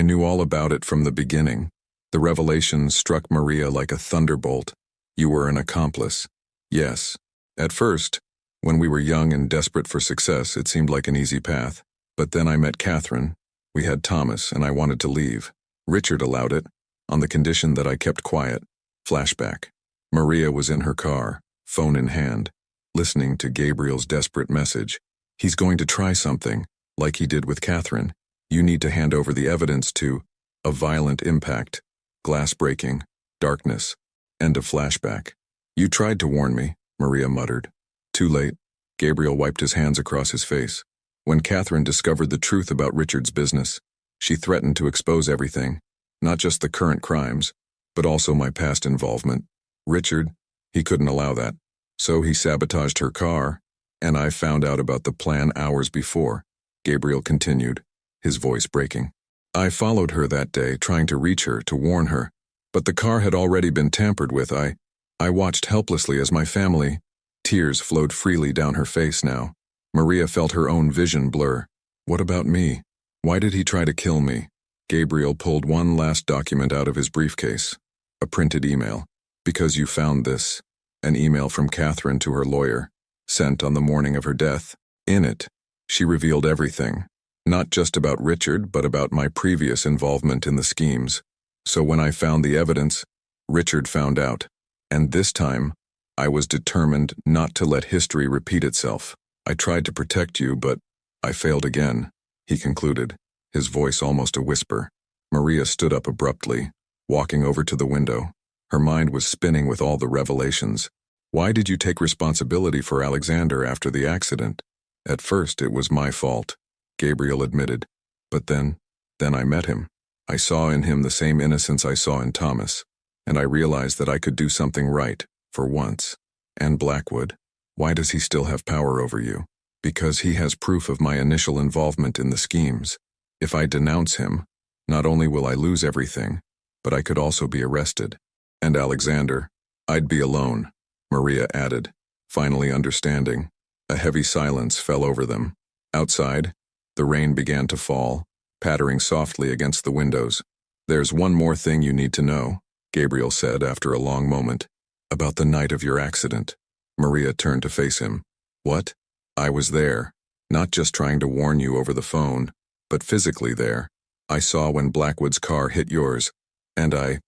knew all about it from the beginning." The revelation struck Maria like a thunderbolt. "You were an accomplice." "Yes. At first, when we were young and desperate for success, it seemed like an easy path. But then I met Catherine. We had Thomas, and I wanted to leave. Richard allowed it, on the condition that I kept quiet." Flashback. Maria was in her car, phone in hand, listening to Gabriel's desperate message. "He's going to try something, like he did with Catherine. You need to hand over the evidence to a violent impact, glass breaking, darkness." End of flashback. "You tried to warn me," Maria muttered. "Too late." Gabriel wiped his hands across his face. "When Catherine discovered the truth about Richard's business, she threatened to expose everything, not just the current crimes, but also my past involvement. Richard, he couldn't allow that. So he sabotaged her car, and I found out about the plan hours before," Gabriel continued, his voice breaking. "I followed her that day, trying to reach her, to warn her, but the car had already been tampered with. I watched helplessly as my family—" Tears flowed freely down her face now. Maria felt her own vision blur. "What about me? Why did he try to kill me?" Gabriel pulled one last document out of his briefcase, a printed email. "Because you found this." An email from Catherine to her lawyer, sent on the morning of her death. In it, she revealed everything, not just about Richard, but about my previous involvement in the schemes. So when I found the evidence, Richard found out. And this time, I was determined not to let history repeat itself. I tried to protect you, but I failed again, he concluded, his voice almost a whisper. Maria stood up abruptly, walking over to the window. Her mind was spinning with all the revelations. Why did you take responsibility for Alexander after the accident? At first, it was my fault, Gabriel admitted. But then I met him. I saw in him the same innocence I saw in Thomas, and I realized that I could do something right, for once. And Blackwood, why does he still have power over you? Because he has proof of my initial involvement in the schemes. If I denounce him, not only will I lose everything, but I could also be arrested. And Alexander, I'd be alone, Maria added, finally understanding. A heavy silence fell over them. Outside, the rain began to fall, pattering softly against the windows. There's one more thing you need to know, Gabriel said after a long moment. About the night of your accident. Maria turned to face him. What? I was there, not just trying to warn you over the phone, but physically there. I saw when Blackwood's car hit yours, and I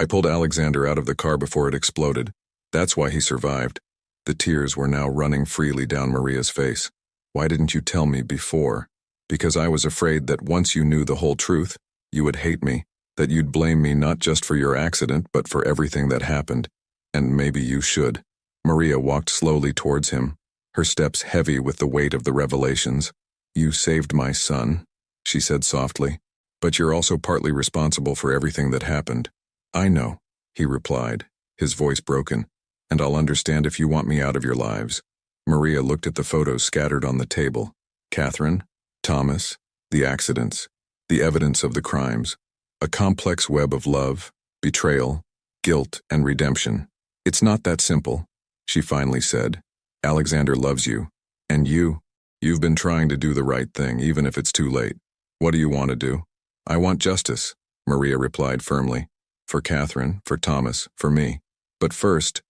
pulled Alexander out of the car before it exploded. That's why he survived. The tears were now running freely down Maria's face. Why didn't you tell me before? Because I was afraid that once you knew the whole truth, you would hate me, that you'd blame me not just for your accident but for everything that happened. And maybe you should. Maria walked slowly towards him, her steps heavy with the weight of the revelations. You saved my son, she said softly, but you're also partly responsible for everything that happened. I know, he replied, his voice broken, and I'll understand if you want me out of your lives. Maria looked at the photos scattered on the table. Catherine, Thomas, the accidents, the evidence of the crimes, a complex web of love, betrayal, guilt, and redemption. It's not that simple, she finally said. Alexander loves you, and you've been trying to do the right thing even if it's too late. What do you want to do? I want justice, Maria replied firmly. For Catherine, for Thomas, for me. But first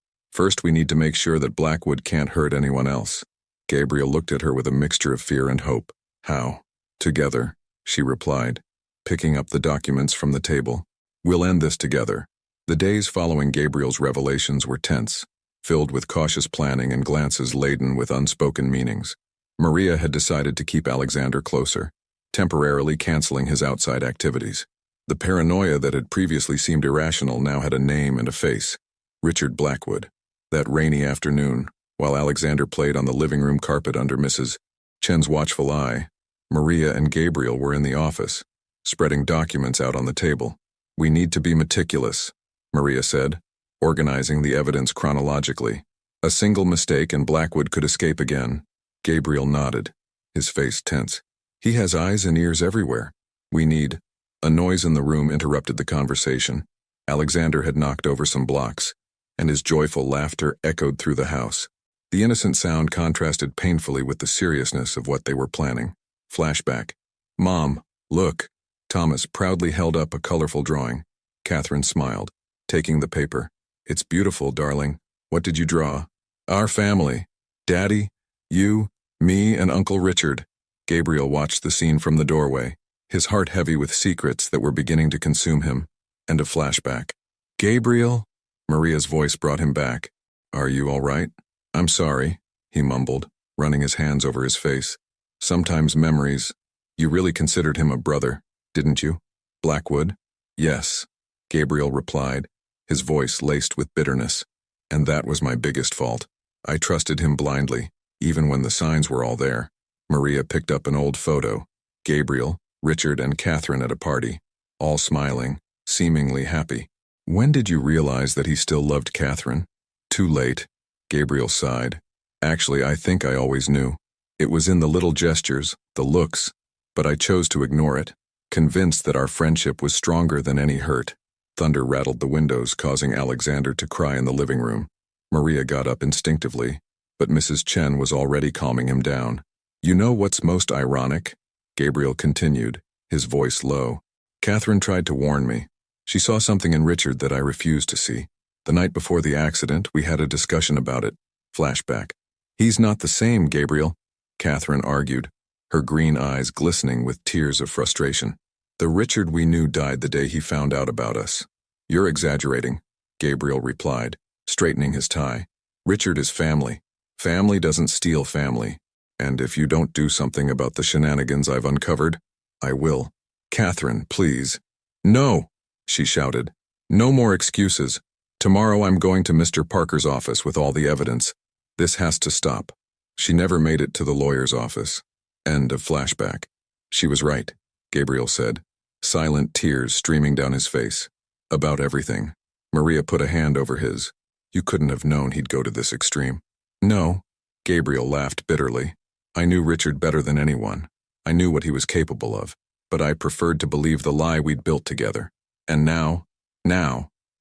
we need to make sure that Blackwood can't hurt anyone else. Gabriel looked at her with a mixture of fear and hope. How? Together, she replied, picking up the documents from the table. We'll end this together. The days following Gabriel's revelations were tense, filled with cautious planning and glances laden with unspoken meanings. Maria had decided to keep Alexander closer, temporarily canceling his outside activities. The paranoia that had previously seemed irrational now had a name and a face. Richard Blackwood. That rainy afternoon, while Alexander played on the living room carpet under Mrs. Chen's watchful eye, Maria and Gabriel were in the office, spreading documents out on the table. We need to be meticulous, Maria said, organizing the evidence chronologically. A single mistake and Blackwood could escape again. Gabriel nodded, his face tense. He has eyes and ears everywhere. We need... A noise in the room interrupted the conversation. Alexander had knocked over some blocks, and his joyful laughter echoed through the house. The innocent sound contrasted painfully with the seriousness of what they were planning. Flashback. Mom, look. Thomas proudly held up a colorful drawing. Catherine smiled, taking the paper. It's beautiful, darling. What did you draw? Our family. Daddy, you, me, and Uncle Richard. Gabriel watched the scene from the doorway, his heart heavy with secrets that were beginning to consume him. And a flashback. Gabriel? Maria's voice brought him back. Are you all right? I'm sorry, he mumbled, running his hands over his face. Sometimes memories. You really considered him a brother, didn't you? Blackwood? Yes, Gabriel replied, his voice laced with bitterness. And that was my biggest fault. I trusted him blindly, even when the signs were all there. Maria picked up an old photo. Gabriel, Richard, and Catherine at a party, all smiling, seemingly happy. When did you realize that he still loved Catherine? Too late, Gabriel sighed. Actually, I think I always knew. It was in the little gestures, the looks, but I chose to ignore it, convinced that our friendship was stronger than any hurt. Thunder rattled the windows, causing Alexander to cry in the living room. Maria got up instinctively, but Mrs. Chen was already calming him down. You know what's most ironic? Gabriel continued, his voice low. Catherine tried to warn me. She saw something in Richard that I refused to see. The night before the accident, we had a discussion about it. Flashback. He's not the same, Gabriel, Catherine argued, her green eyes glistening with tears of frustration. The Richard we knew died the day he found out about us. You're exaggerating, Gabriel replied, straightening his tie. Richard is family. Family doesn't steal family. And if you don't do something about the shenanigans I've uncovered, I will. Catherine, please. No, she shouted. No more excuses. Tomorrow I'm going to Mr. Parker's office with all the evidence. This has to stop. She never made it to the lawyer's office. End of flashback. She was right, Gabriel said, silent tears streaming down his face. About everything. Maria put a hand over his. You couldn't have known he'd go to this extreme. No, Gabriel laughed bitterly. I knew Richard better than anyone. I knew what he was capable of, but I preferred to believe the lie we'd built together. And now,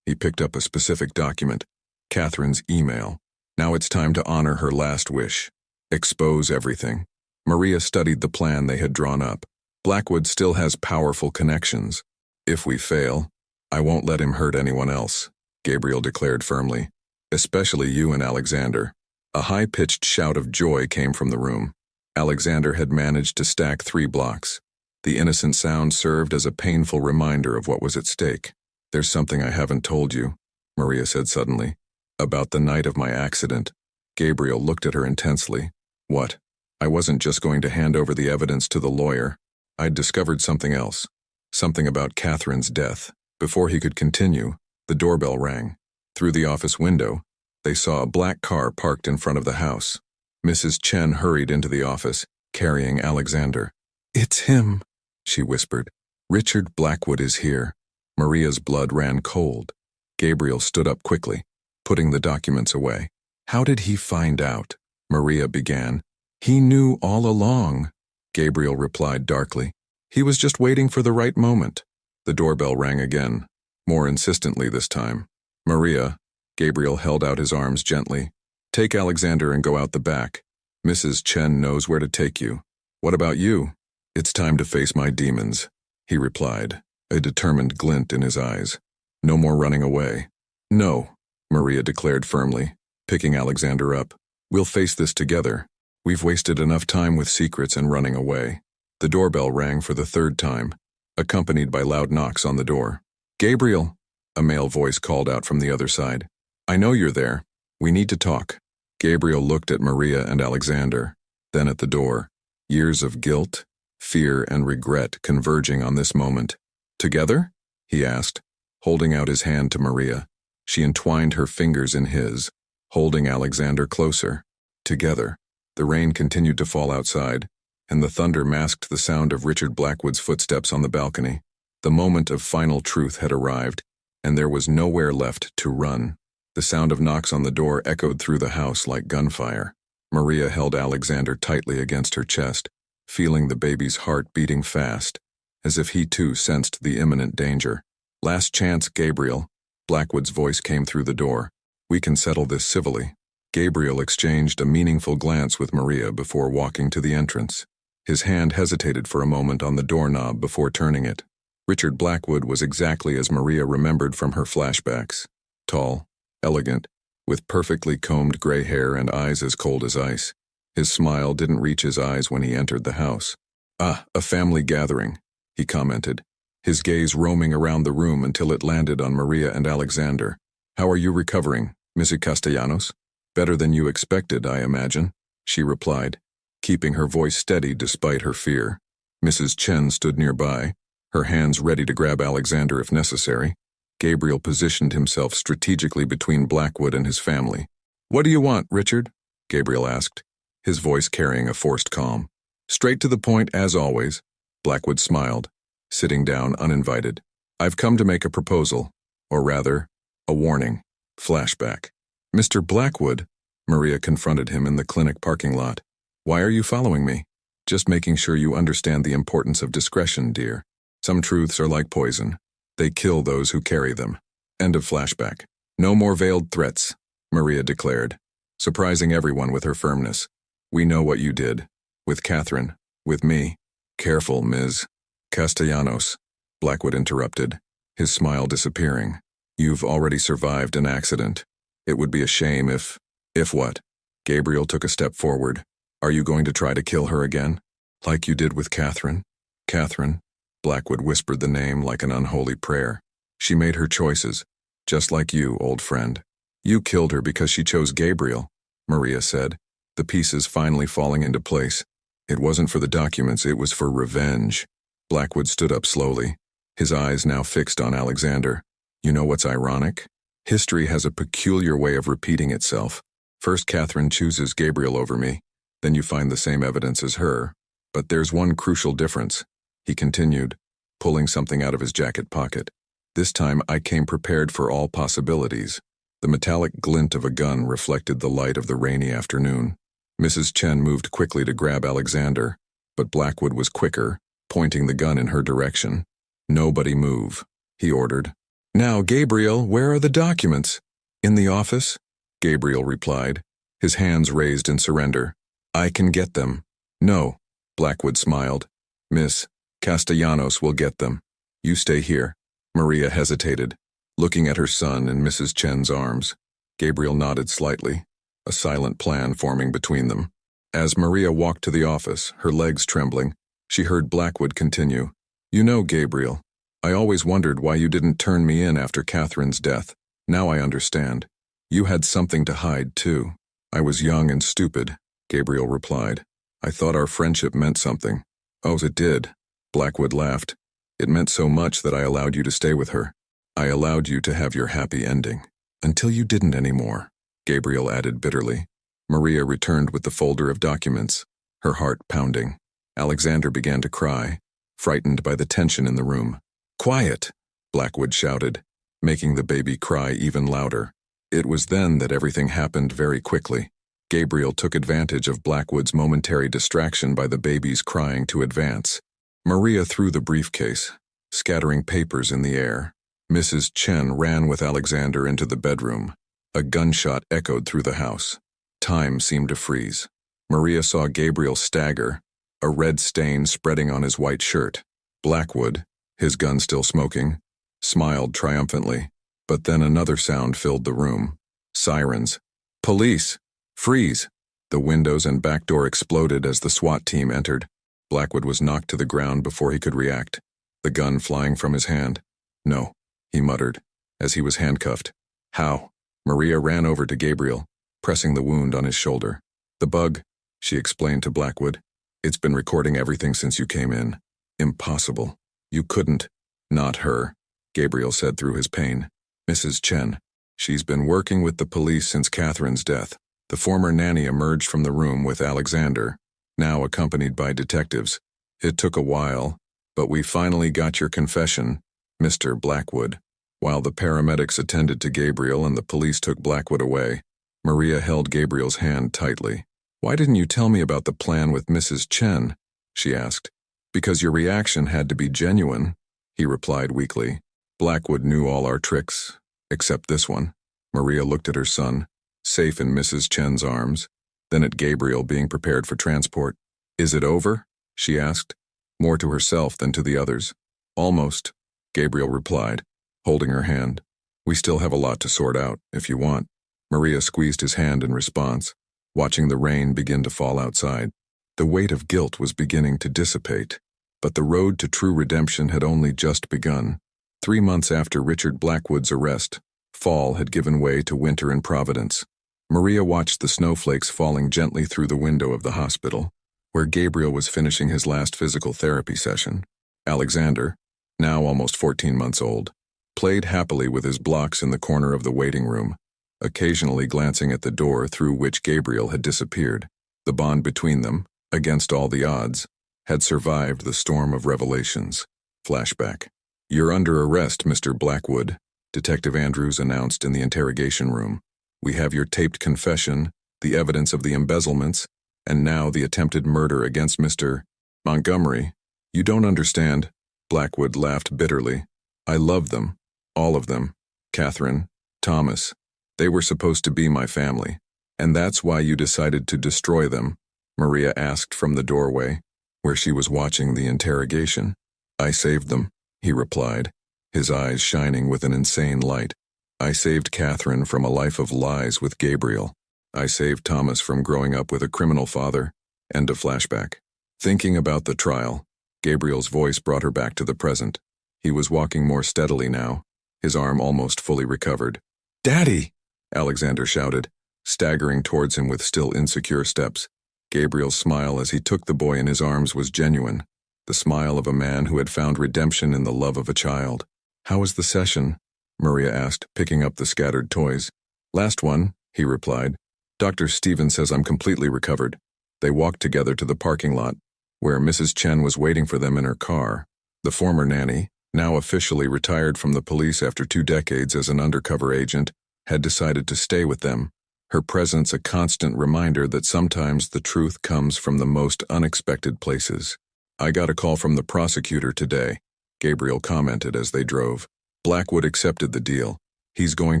he picked up a specific document, Catherine's email. Now it's time to honor her last wish. Expose everything. Maria studied the plan they had drawn up. Blackwood still has powerful connections. If we fail, I won't let him hurt anyone else, Gabriel declared firmly. Especially you and Alexander. A high-pitched shout of joy came from the room. Alexander had managed to stack 3 blocks. The innocent sound served as a painful reminder of what was at stake. There's something I haven't told you, Maria said suddenly. About the night of my accident. Gabriel looked at her intensely. What? I wasn't just going to hand over the evidence to the lawyer. I'd discovered something else. Something about Catherine's death. Before he could continue, the doorbell rang. Through the office window, they saw a black car parked in front of the house. Mrs. Chen hurried into the office, carrying Alexander. It's him, she whispered. Richard Blackwood is here. Maria's blood ran cold. Gabriel stood up quickly, putting the documents away. How did he find out? Maria began. He knew all along, Gabriel replied darkly. He was just waiting for the right moment. The doorbell rang again, more insistently this time. Maria, Gabriel held out his arms gently. Take Alexander and go out the back. Mrs. Chen knows where to take you. What about you? It's time to face my demons, he replied, a determined glint in his eyes. No more running away. No, Maria declared firmly, picking Alexander up. We'll face this together. We've wasted enough time with secrets and running away. The doorbell rang for the 3rd time, accompanied by loud knocks on the door. Gabriel, a male voice called out from the other side. I know you're there. We need to talk. Gabriel looked at Maria and Alexander, then at the door. Years of guilt, fear, and regret converging on this moment. Together? He asked, holding out his hand to Maria. She entwined her fingers in his, holding Alexander closer. Together. The rain continued to fall outside, and the thunder masked the sound of Richard Blackwood's footsteps on the balcony. The moment of final truth had arrived, and there was nowhere left to run. The sound of knocks on the door echoed through the house like gunfire. Maria held Alexander tightly against her chest, feeling the baby's heart beating fast, as if he too sensed the imminent danger. Last chance, Gabriel. Blackwood's voice came through the door. We can settle this civilly. Gabriel exchanged a meaningful glance with Maria before walking to the entrance. His hand hesitated for a moment on the doorknob before turning it. Richard Blackwood was exactly as Maria remembered from her flashbacks. Tall, elegant, with perfectly combed gray hair and eyes as cold as ice. His smile didn't reach his eyes when he entered the house. Ah, a family gathering, he commented, his gaze roaming around the room until it landed on Maria and Alexander. How are you recovering, Mrs. Castellanos? Better than you expected, I imagine, she replied, keeping her voice steady despite her fear. Mrs. Chen stood nearby, her hands ready to grab Alexander if necessary. Gabriel positioned himself strategically between Blackwood and his family. What do you want, Richard? Gabriel asked, his voice carrying a forced calm. Straight to the point, as always. Blackwood smiled, sitting down uninvited. I've come to make a proposal, or rather, a warning. Flashback. Mr. Blackwood, Maria confronted him in the clinic parking lot. Why are you following me? Just making sure you understand the importance of discretion, dear. Some truths are like poison. They kill those who carry them. End of flashback. No more veiled threats, Maria declared, surprising everyone with her firmness. We know what you did. With Catherine. With me. Careful, Ms. Castellanos, Blackwood interrupted, his smile disappearing. You've already survived an accident. It would be a shame if... If what? Gabriel took a step forward. Are you going to try to kill her again? Like you did with Catherine? Catherine? Blackwood whispered the name like an unholy prayer. She made her choices, just like you, old friend. You killed her because she chose Gabriel, Maria said, the pieces finally falling into place. It wasn't for the documents, it was for revenge. Blackwood stood up slowly, his eyes now fixed on Alexander. You know what's ironic? History has a peculiar way of repeating itself. First, Catherine chooses Gabriel over me, then you find the same evidence as her. But there's one crucial difference, he continued, pulling something out of his jacket pocket. This time I came prepared for all possibilities. The metallic glint of a gun reflected the light of the rainy afternoon. Mrs. Chen moved quickly to grab Alexander, but Blackwood was quicker, pointing the gun in her direction. Nobody move, he ordered. Now, Gabriel, where are the documents? In the office, Gabriel replied, his hands raised in surrender. I can get them. No, Blackwood smiled. Miss Castellanos will get them. You stay here. Maria hesitated, looking at her son in Mrs. Chen's arms. Gabriel nodded slightly, a silent plan forming between them. As Maria walked to the office, her legs trembling, she heard Blackwood continue. You know, Gabriel, I always wondered why you didn't turn me in after Catherine's death. Now I understand. You had something to hide, too. I was young and stupid, Gabriel replied. I thought our friendship meant something. Oh, it did. Blackwood laughed. It meant so much that I allowed you to stay with her. I allowed you to have your happy ending. Until you didn't anymore, Gabriel added bitterly. Maria returned with the folder of documents, her heart pounding. Alexander began to cry, frightened by the tension in the room. Quiet, Blackwood shouted, making the baby cry even louder. It was then that everything happened very quickly. Gabriel took advantage of Blackwood's momentary distraction by the baby's crying to advance. Maria threw the briefcase, scattering papers in the air. Mrs. Chen ran with Alexander into the bedroom. A gunshot echoed through the house. Time seemed to freeze. Maria saw Gabriel stagger, a red stain spreading on his white shirt. Blackwood, his gun still smoking, smiled triumphantly. But then another sound filled the room. Sirens. Police! Freeze! The windows and back door exploded as the SWAT team entered. Blackwood was knocked to the ground before he could react, the gun flying from his hand. No, he muttered, as he was handcuffed. How? Maria ran over to Gabriel, pressing the wound on his shoulder. The bug, she explained to Blackwood. It's been recording everything since you came in. Impossible. You couldn't. Not her, Gabriel said through his pain. Mrs. Chen. She's been working with the police since Catherine's death. The former nanny emerged from the room with Alexander, now accompanied by detectives. It took a while, but we finally got your confession, Mr. Blackwood. While the paramedics attended to Gabriel and the police took Blackwood away, Maria held Gabriel's hand tightly. Why didn't you tell me about the plan with Mrs. Chen? She asked. Because your reaction had to be genuine, he replied weakly. Blackwood knew all our tricks, except this one. Maria looked at her son, safe in Mrs. Chen's arms, then at Gabriel being prepared for transport. Is it over? She asked, more to herself than to the others. Almost, Gabriel replied, holding her hand. We still have a lot to sort out, if you want. Maria squeezed his hand in response, watching the rain begin to fall outside. The weight of guilt was beginning to dissipate, but the road to true redemption had only just begun. 3 months after Richard Blackwood's arrest, fall had given way to winter in Providence. Maria watched the snowflakes falling gently through the window of the hospital, where Gabriel was finishing his last physical therapy session. Alexander, now almost 14 months old, played happily with his blocks in the corner of the waiting room, occasionally glancing at the door through which Gabriel had disappeared. The bond between them, against all the odds, had survived the storm of revelations. Flashback. You're under arrest, Mr. Blackwood, Detective Andrews announced in the interrogation room. We have your taped confession, the evidence of the embezzlements, and now the attempted murder against Mr. Montgomery. You don't understand. Blackwood laughed bitterly. I love them. All of them. Catherine, Thomas. They were supposed to be my family. And that's why you decided to destroy them, Maria asked from the doorway, where she was watching the interrogation. I saved them, he replied, his eyes shining with an insane light. I saved Catherine from a life of lies with Gabriel. I saved Thomas from growing up with a criminal father. End of flashback. Thinking about the trial, Gabriel's voice brought her back to the present. He was walking more steadily now, his arm almost fully recovered. Daddy! Alexander shouted, staggering towards him with still insecure steps. Gabriel's smile as he took the boy in his arms was genuine, the smile of a man who had found redemption in the love of a child. "How was the session?" Maria asked, picking up the scattered toys. "Last one," he replied. "Dr. Stevens says I'm completely recovered." They walked together to the parking lot, where Mrs. Chen was waiting for them in her car. The former nanny, now officially retired from the police after 2 decades as an undercover agent, had decided to stay with them, her presence a constant reminder that sometimes the truth comes from the most unexpected places. "I got a call from the prosecutor today," Gabriel commented as they drove. "Blackwood accepted the deal. He's going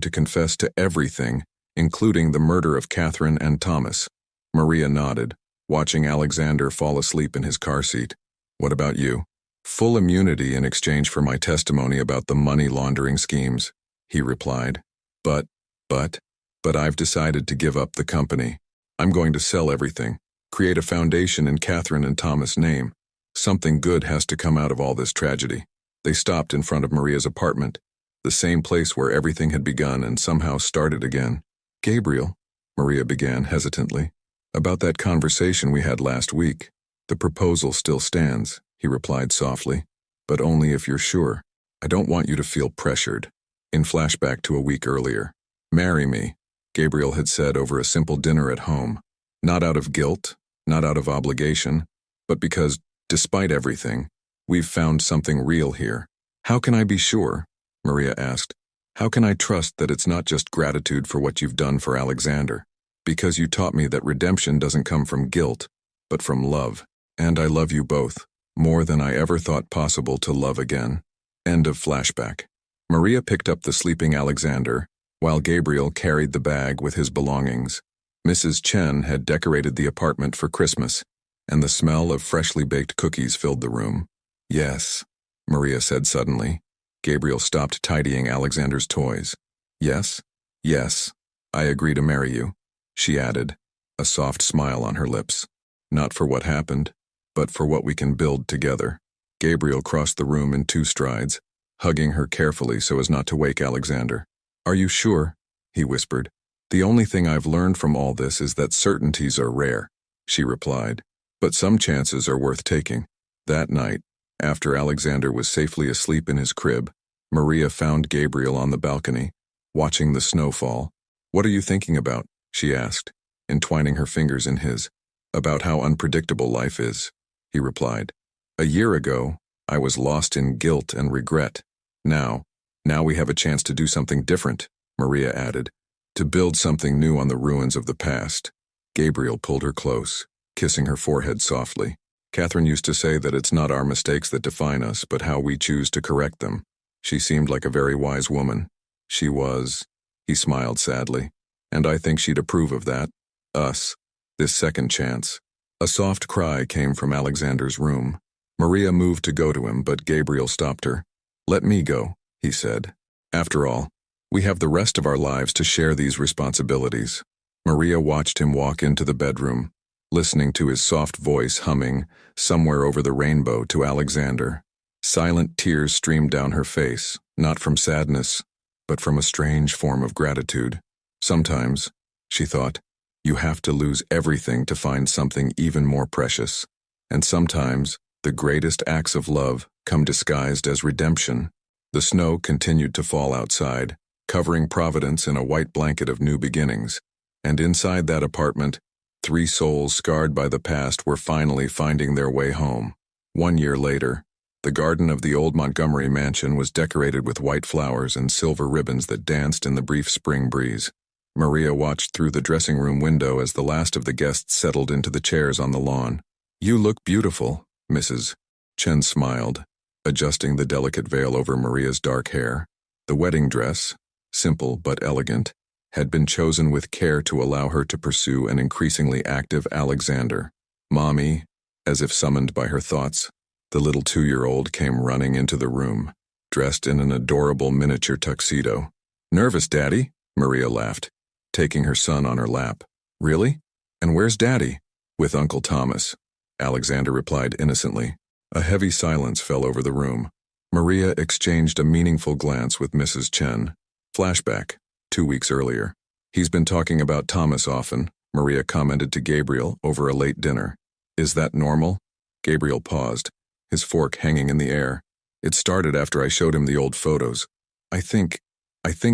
to confess to everything, including the murder of Catherine and Thomas." Maria nodded, watching Alexander fall asleep in his car seat. "What about you?" "Full immunity in exchange for my testimony about the money laundering schemes," he replied. But I've decided to give up the company. I'm going to sell everything, create a foundation in Catherine and Thomas' name. Something good has to come out of all this tragedy." They stopped in front of Maria's apartment, the same place where everything had begun and somehow started again. "Gabriel," Maria began hesitantly, "about that conversation we had last week. The proposal still stands," he replied softly, "but only if you're sure. I don't want you to feel pressured." In flashback to a week earlier, "Marry me," Gabriel had said over a simple dinner at home. Not out of guilt, not out of obligation, but because, despite everything, we've found something real here. "How can I be sure?" Maria asked. "How can I trust that it's not just gratitude for what you've done for Alexander? Because you taught me that redemption doesn't come from guilt, but from love. And I love you both, more than I ever thought possible to love again." End of flashback. Maria picked up the sleeping Alexander, while Gabriel carried the bag with his belongings. Mrs. Chen had decorated the apartment for Christmas, and the smell of freshly baked cookies filled the room. "Yes," Maria said suddenly. Gabriel stopped tidying Alexander's toys. "Yes, I agree to marry you," she added, a soft smile on her lips. "Not for what happened, but for what we can build together." Gabriel crossed the room in 2 strides, hugging her carefully so as not to wake Alexander. "Are you sure?" he whispered. "The only thing I've learned from all this is that certainties are rare," she replied, "but some chances are worth taking." That night, after Alexander was safely asleep in his crib, Maria found Gabriel on the balcony, watching the snow fall. "What are you thinking about?" she asked, entwining her fingers in his. "About how unpredictable life is," he replied. "A year ago, I was lost in guilt and regret. Now we have a chance to do something different," Maria added, "to build something new on the ruins of the past." Gabriel pulled her close, kissing her forehead softly. "Catherine used to say that it's not our mistakes that define us, but how we choose to correct them." She seemed like a very wise woman. She was, he smiled sadly, "and I think she'd approve of that. Us. This second chance." A soft cry came from Alexander's room. Maria moved to go to him, but Gabriel stopped her. "Let me go," he said. "After all, we have the rest of our lives to share these responsibilities." Maria watched him walk into the bedroom, listening to his soft voice humming, "Somewhere Over the Rainbow," to Alexander. Silent tears streamed down her face, not from sadness, but from a strange form of gratitude. Sometimes, she thought, you have to lose everything to find something even more precious. And sometimes, the greatest acts of love come disguised as redemption. The snow continued to fall outside, covering Providence in a white blanket of new beginnings. And inside that apartment, 3 souls scarred by the past were finally finding their way home. 1 year later, the garden of the old Montgomery mansion was decorated with white flowers and silver ribbons that danced in the brief spring breeze. Maria watched through the dressing room window as the last of the guests settled into the chairs on the lawn. "You look beautiful, Mrs. Chen smiled, adjusting the delicate veil over Maria's dark hair. The wedding dress, simple but elegant, had been chosen with care to allow her to pursue an increasingly active Alexander. "Mommy," as if summoned by her thoughts, the little 2-year-old came running into the room, dressed in an adorable miniature tuxedo. "Nervous, Daddy?" Maria laughed, taking her son on her lap. "Really? And where's Daddy?" "With Uncle Thomas," Alexander replied innocently. A heavy silence fell over the room. Maria exchanged a meaningful glance with Mrs. Chen. Flashback, 2 weeks earlier. He's been talking about Thomas often, Maria commented to Gabriel over a late dinner. Is that normal? Gabriel paused, his fork hanging in the air. It started after I showed him the old photos. I think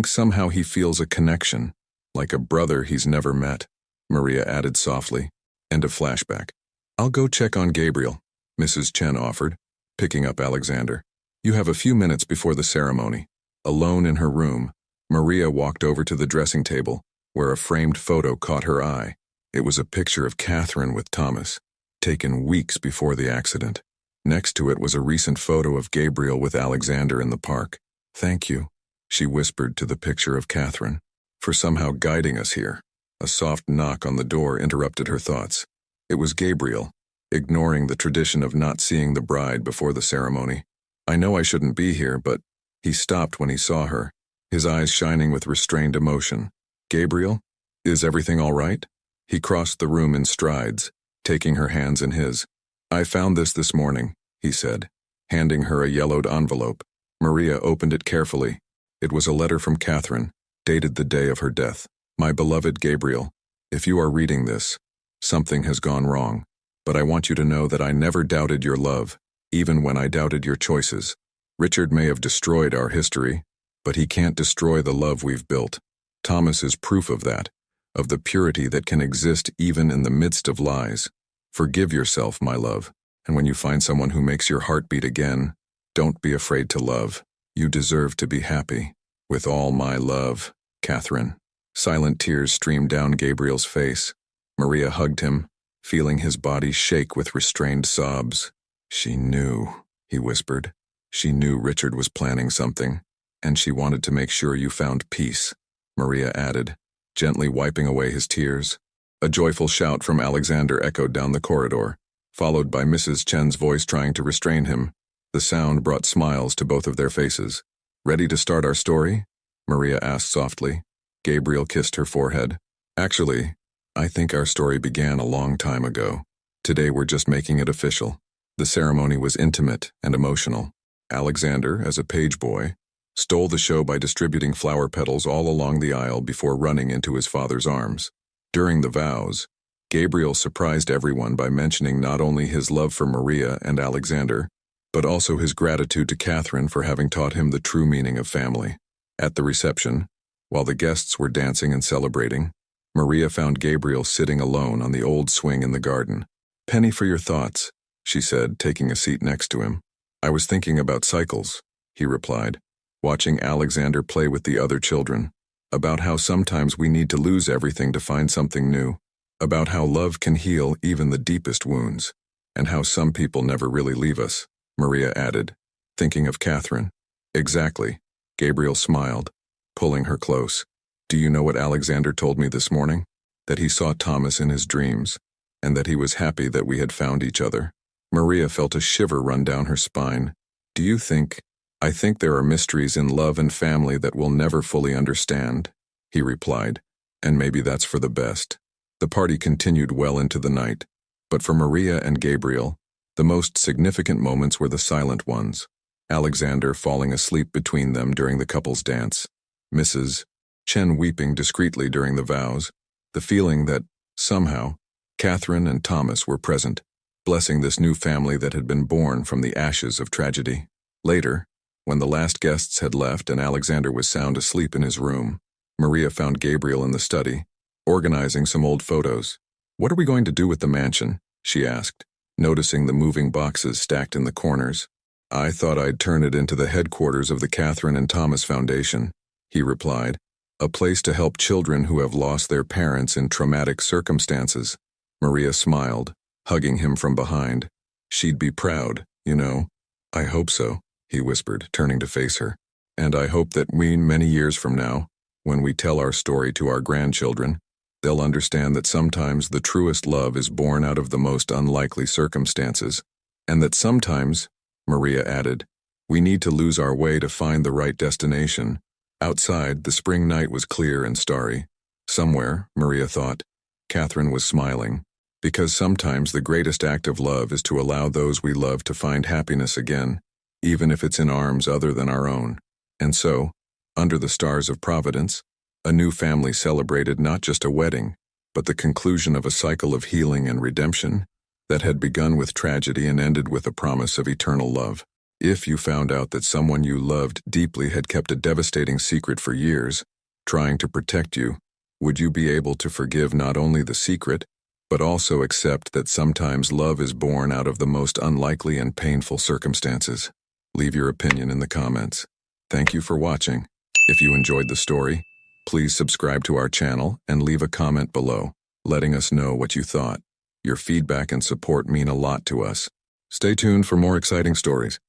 somehow he feels a connection, like a brother he's never met, Maria added softly. End of flashback. I'll go check on Gabriel, Mrs. Chen offered, picking up Alexander. You have a few minutes before the ceremony. Alone in her room, Maria walked over to the dressing table, where a framed photo caught her eye. It was a picture of Catherine with Thomas, taken weeks before the accident. Next to it was a recent photo of Gabriel with Alexander in the park. Thank you, she whispered to the picture of Catherine, for somehow guiding us here. A soft knock on the door interrupted her thoughts. It was Gabriel, ignoring the tradition of not seeing the bride before the ceremony. I know I shouldn't be here, but he stopped when he saw her, his eyes shining with restrained emotion. Gabriel, is everything all right? He crossed the room in strides, taking her hands in his. I found this morning, he said, handing her a yellowed envelope. Maria opened it carefully. It was a letter from Catherine, dated the day of her death. My beloved Gabriel, if you are reading this, something has gone wrong, but I want you to know that I never doubted your love, even when I doubted your choices. Richard may have destroyed our history, but he can't destroy the love we've built. Thomas is proof of that, of the purity that can exist even in the midst of lies. Forgive yourself, my love, and when you find someone who makes your heart beat again, don't be afraid to love. You deserve to be happy. With all my love, Catherine. Silent tears streamed down Gabriel's face. Maria hugged him, feeling his body shake with restrained sobs. She knew, he whispered. She knew Richard was planning something, and she wanted to make sure you found peace, Maria added, gently wiping away his tears. A joyful shout from Alexander echoed down the corridor, followed by Mrs. Chen's voice trying to restrain him. The sound brought smiles to both of their faces. Ready to start our story? Maria asked softly. Gabriel kissed her forehead. Actually, I think our story began a long time ago. Today we're just making it official. The ceremony was intimate and emotional. Alexander, as a page boy, stole the show by distributing flower petals all along the aisle before running into his father's arms. During the vows, Gabriel surprised everyone by mentioning not only his love for Maria and Alexander, but also his gratitude to Catherine for having taught him the true meaning of family. At the reception, while the guests were dancing and celebrating, Maria found Gabriel sitting alone on the old swing in the garden. Penny for your thoughts, she said, taking a seat next to him. I was thinking about cycles, he replied, watching Alexander play with the other children. About how sometimes we need to lose everything to find something new. About how love can heal even the deepest wounds. And how some people never really leave us, Maria added, thinking of Catherine. Exactly, Gabriel smiled, pulling her close. Do you know what Alexander told me this morning? That he saw Thomas in his dreams, and that he was happy that we had found each other. Maria felt a shiver run down her spine. Do you think? I think there are mysteries in love and family that we'll never fully understand, he replied, and maybe that's for the best. The party continued well into the night, but for Maria and Gabriel, the most significant moments were the silent ones. Alexander falling asleep between them during the couple's dance, Mrs. Chen weeping discreetly during the vows, the feeling that, somehow, Catherine and Thomas were present, blessing this new family that had been born from the ashes of tragedy. Later, when the last guests had left and Alexander was sound asleep in his room, Maria found Gabriel in the study, organizing some old photos. What are we going to do with the mansion? She asked, noticing the moving boxes stacked in the corners. I thought I'd turn it into the headquarters of the Catherine and Thomas Foundation, he replied, a place to help children who have lost their parents in traumatic circumstances. Maria smiled, hugging him from behind. She'd be proud, you know. I hope so, he whispered, turning to face her. And I hope that many years from now, when we tell our story to our grandchildren, they'll understand that sometimes the truest love is born out of the most unlikely circumstances, and that sometimes, Maria added, we need to lose our way to find the right destination. Outside, the spring night was clear and starry. Somewhere, Maria thought, Catherine was smiling, because sometimes the greatest act of love is to allow those we love to find happiness again, even if it's in arms other than our own. And so, under the stars of Providence, A new family celebrated not just a wedding, but the conclusion of a cycle of healing and redemption that had begun with tragedy and ended with a promise of eternal love. If you found out that someone you loved deeply had kept a devastating secret for years, trying to protect you, would you be able to forgive not only the secret, but also accept that sometimes love is born out of the most unlikely and painful circumstances? Leave your opinion in the comments. Thank you for watching. If you enjoyed the story, please subscribe to our channel and leave a comment below, letting us know what you thought. Your feedback and support mean a lot to us. Stay tuned for more exciting stories.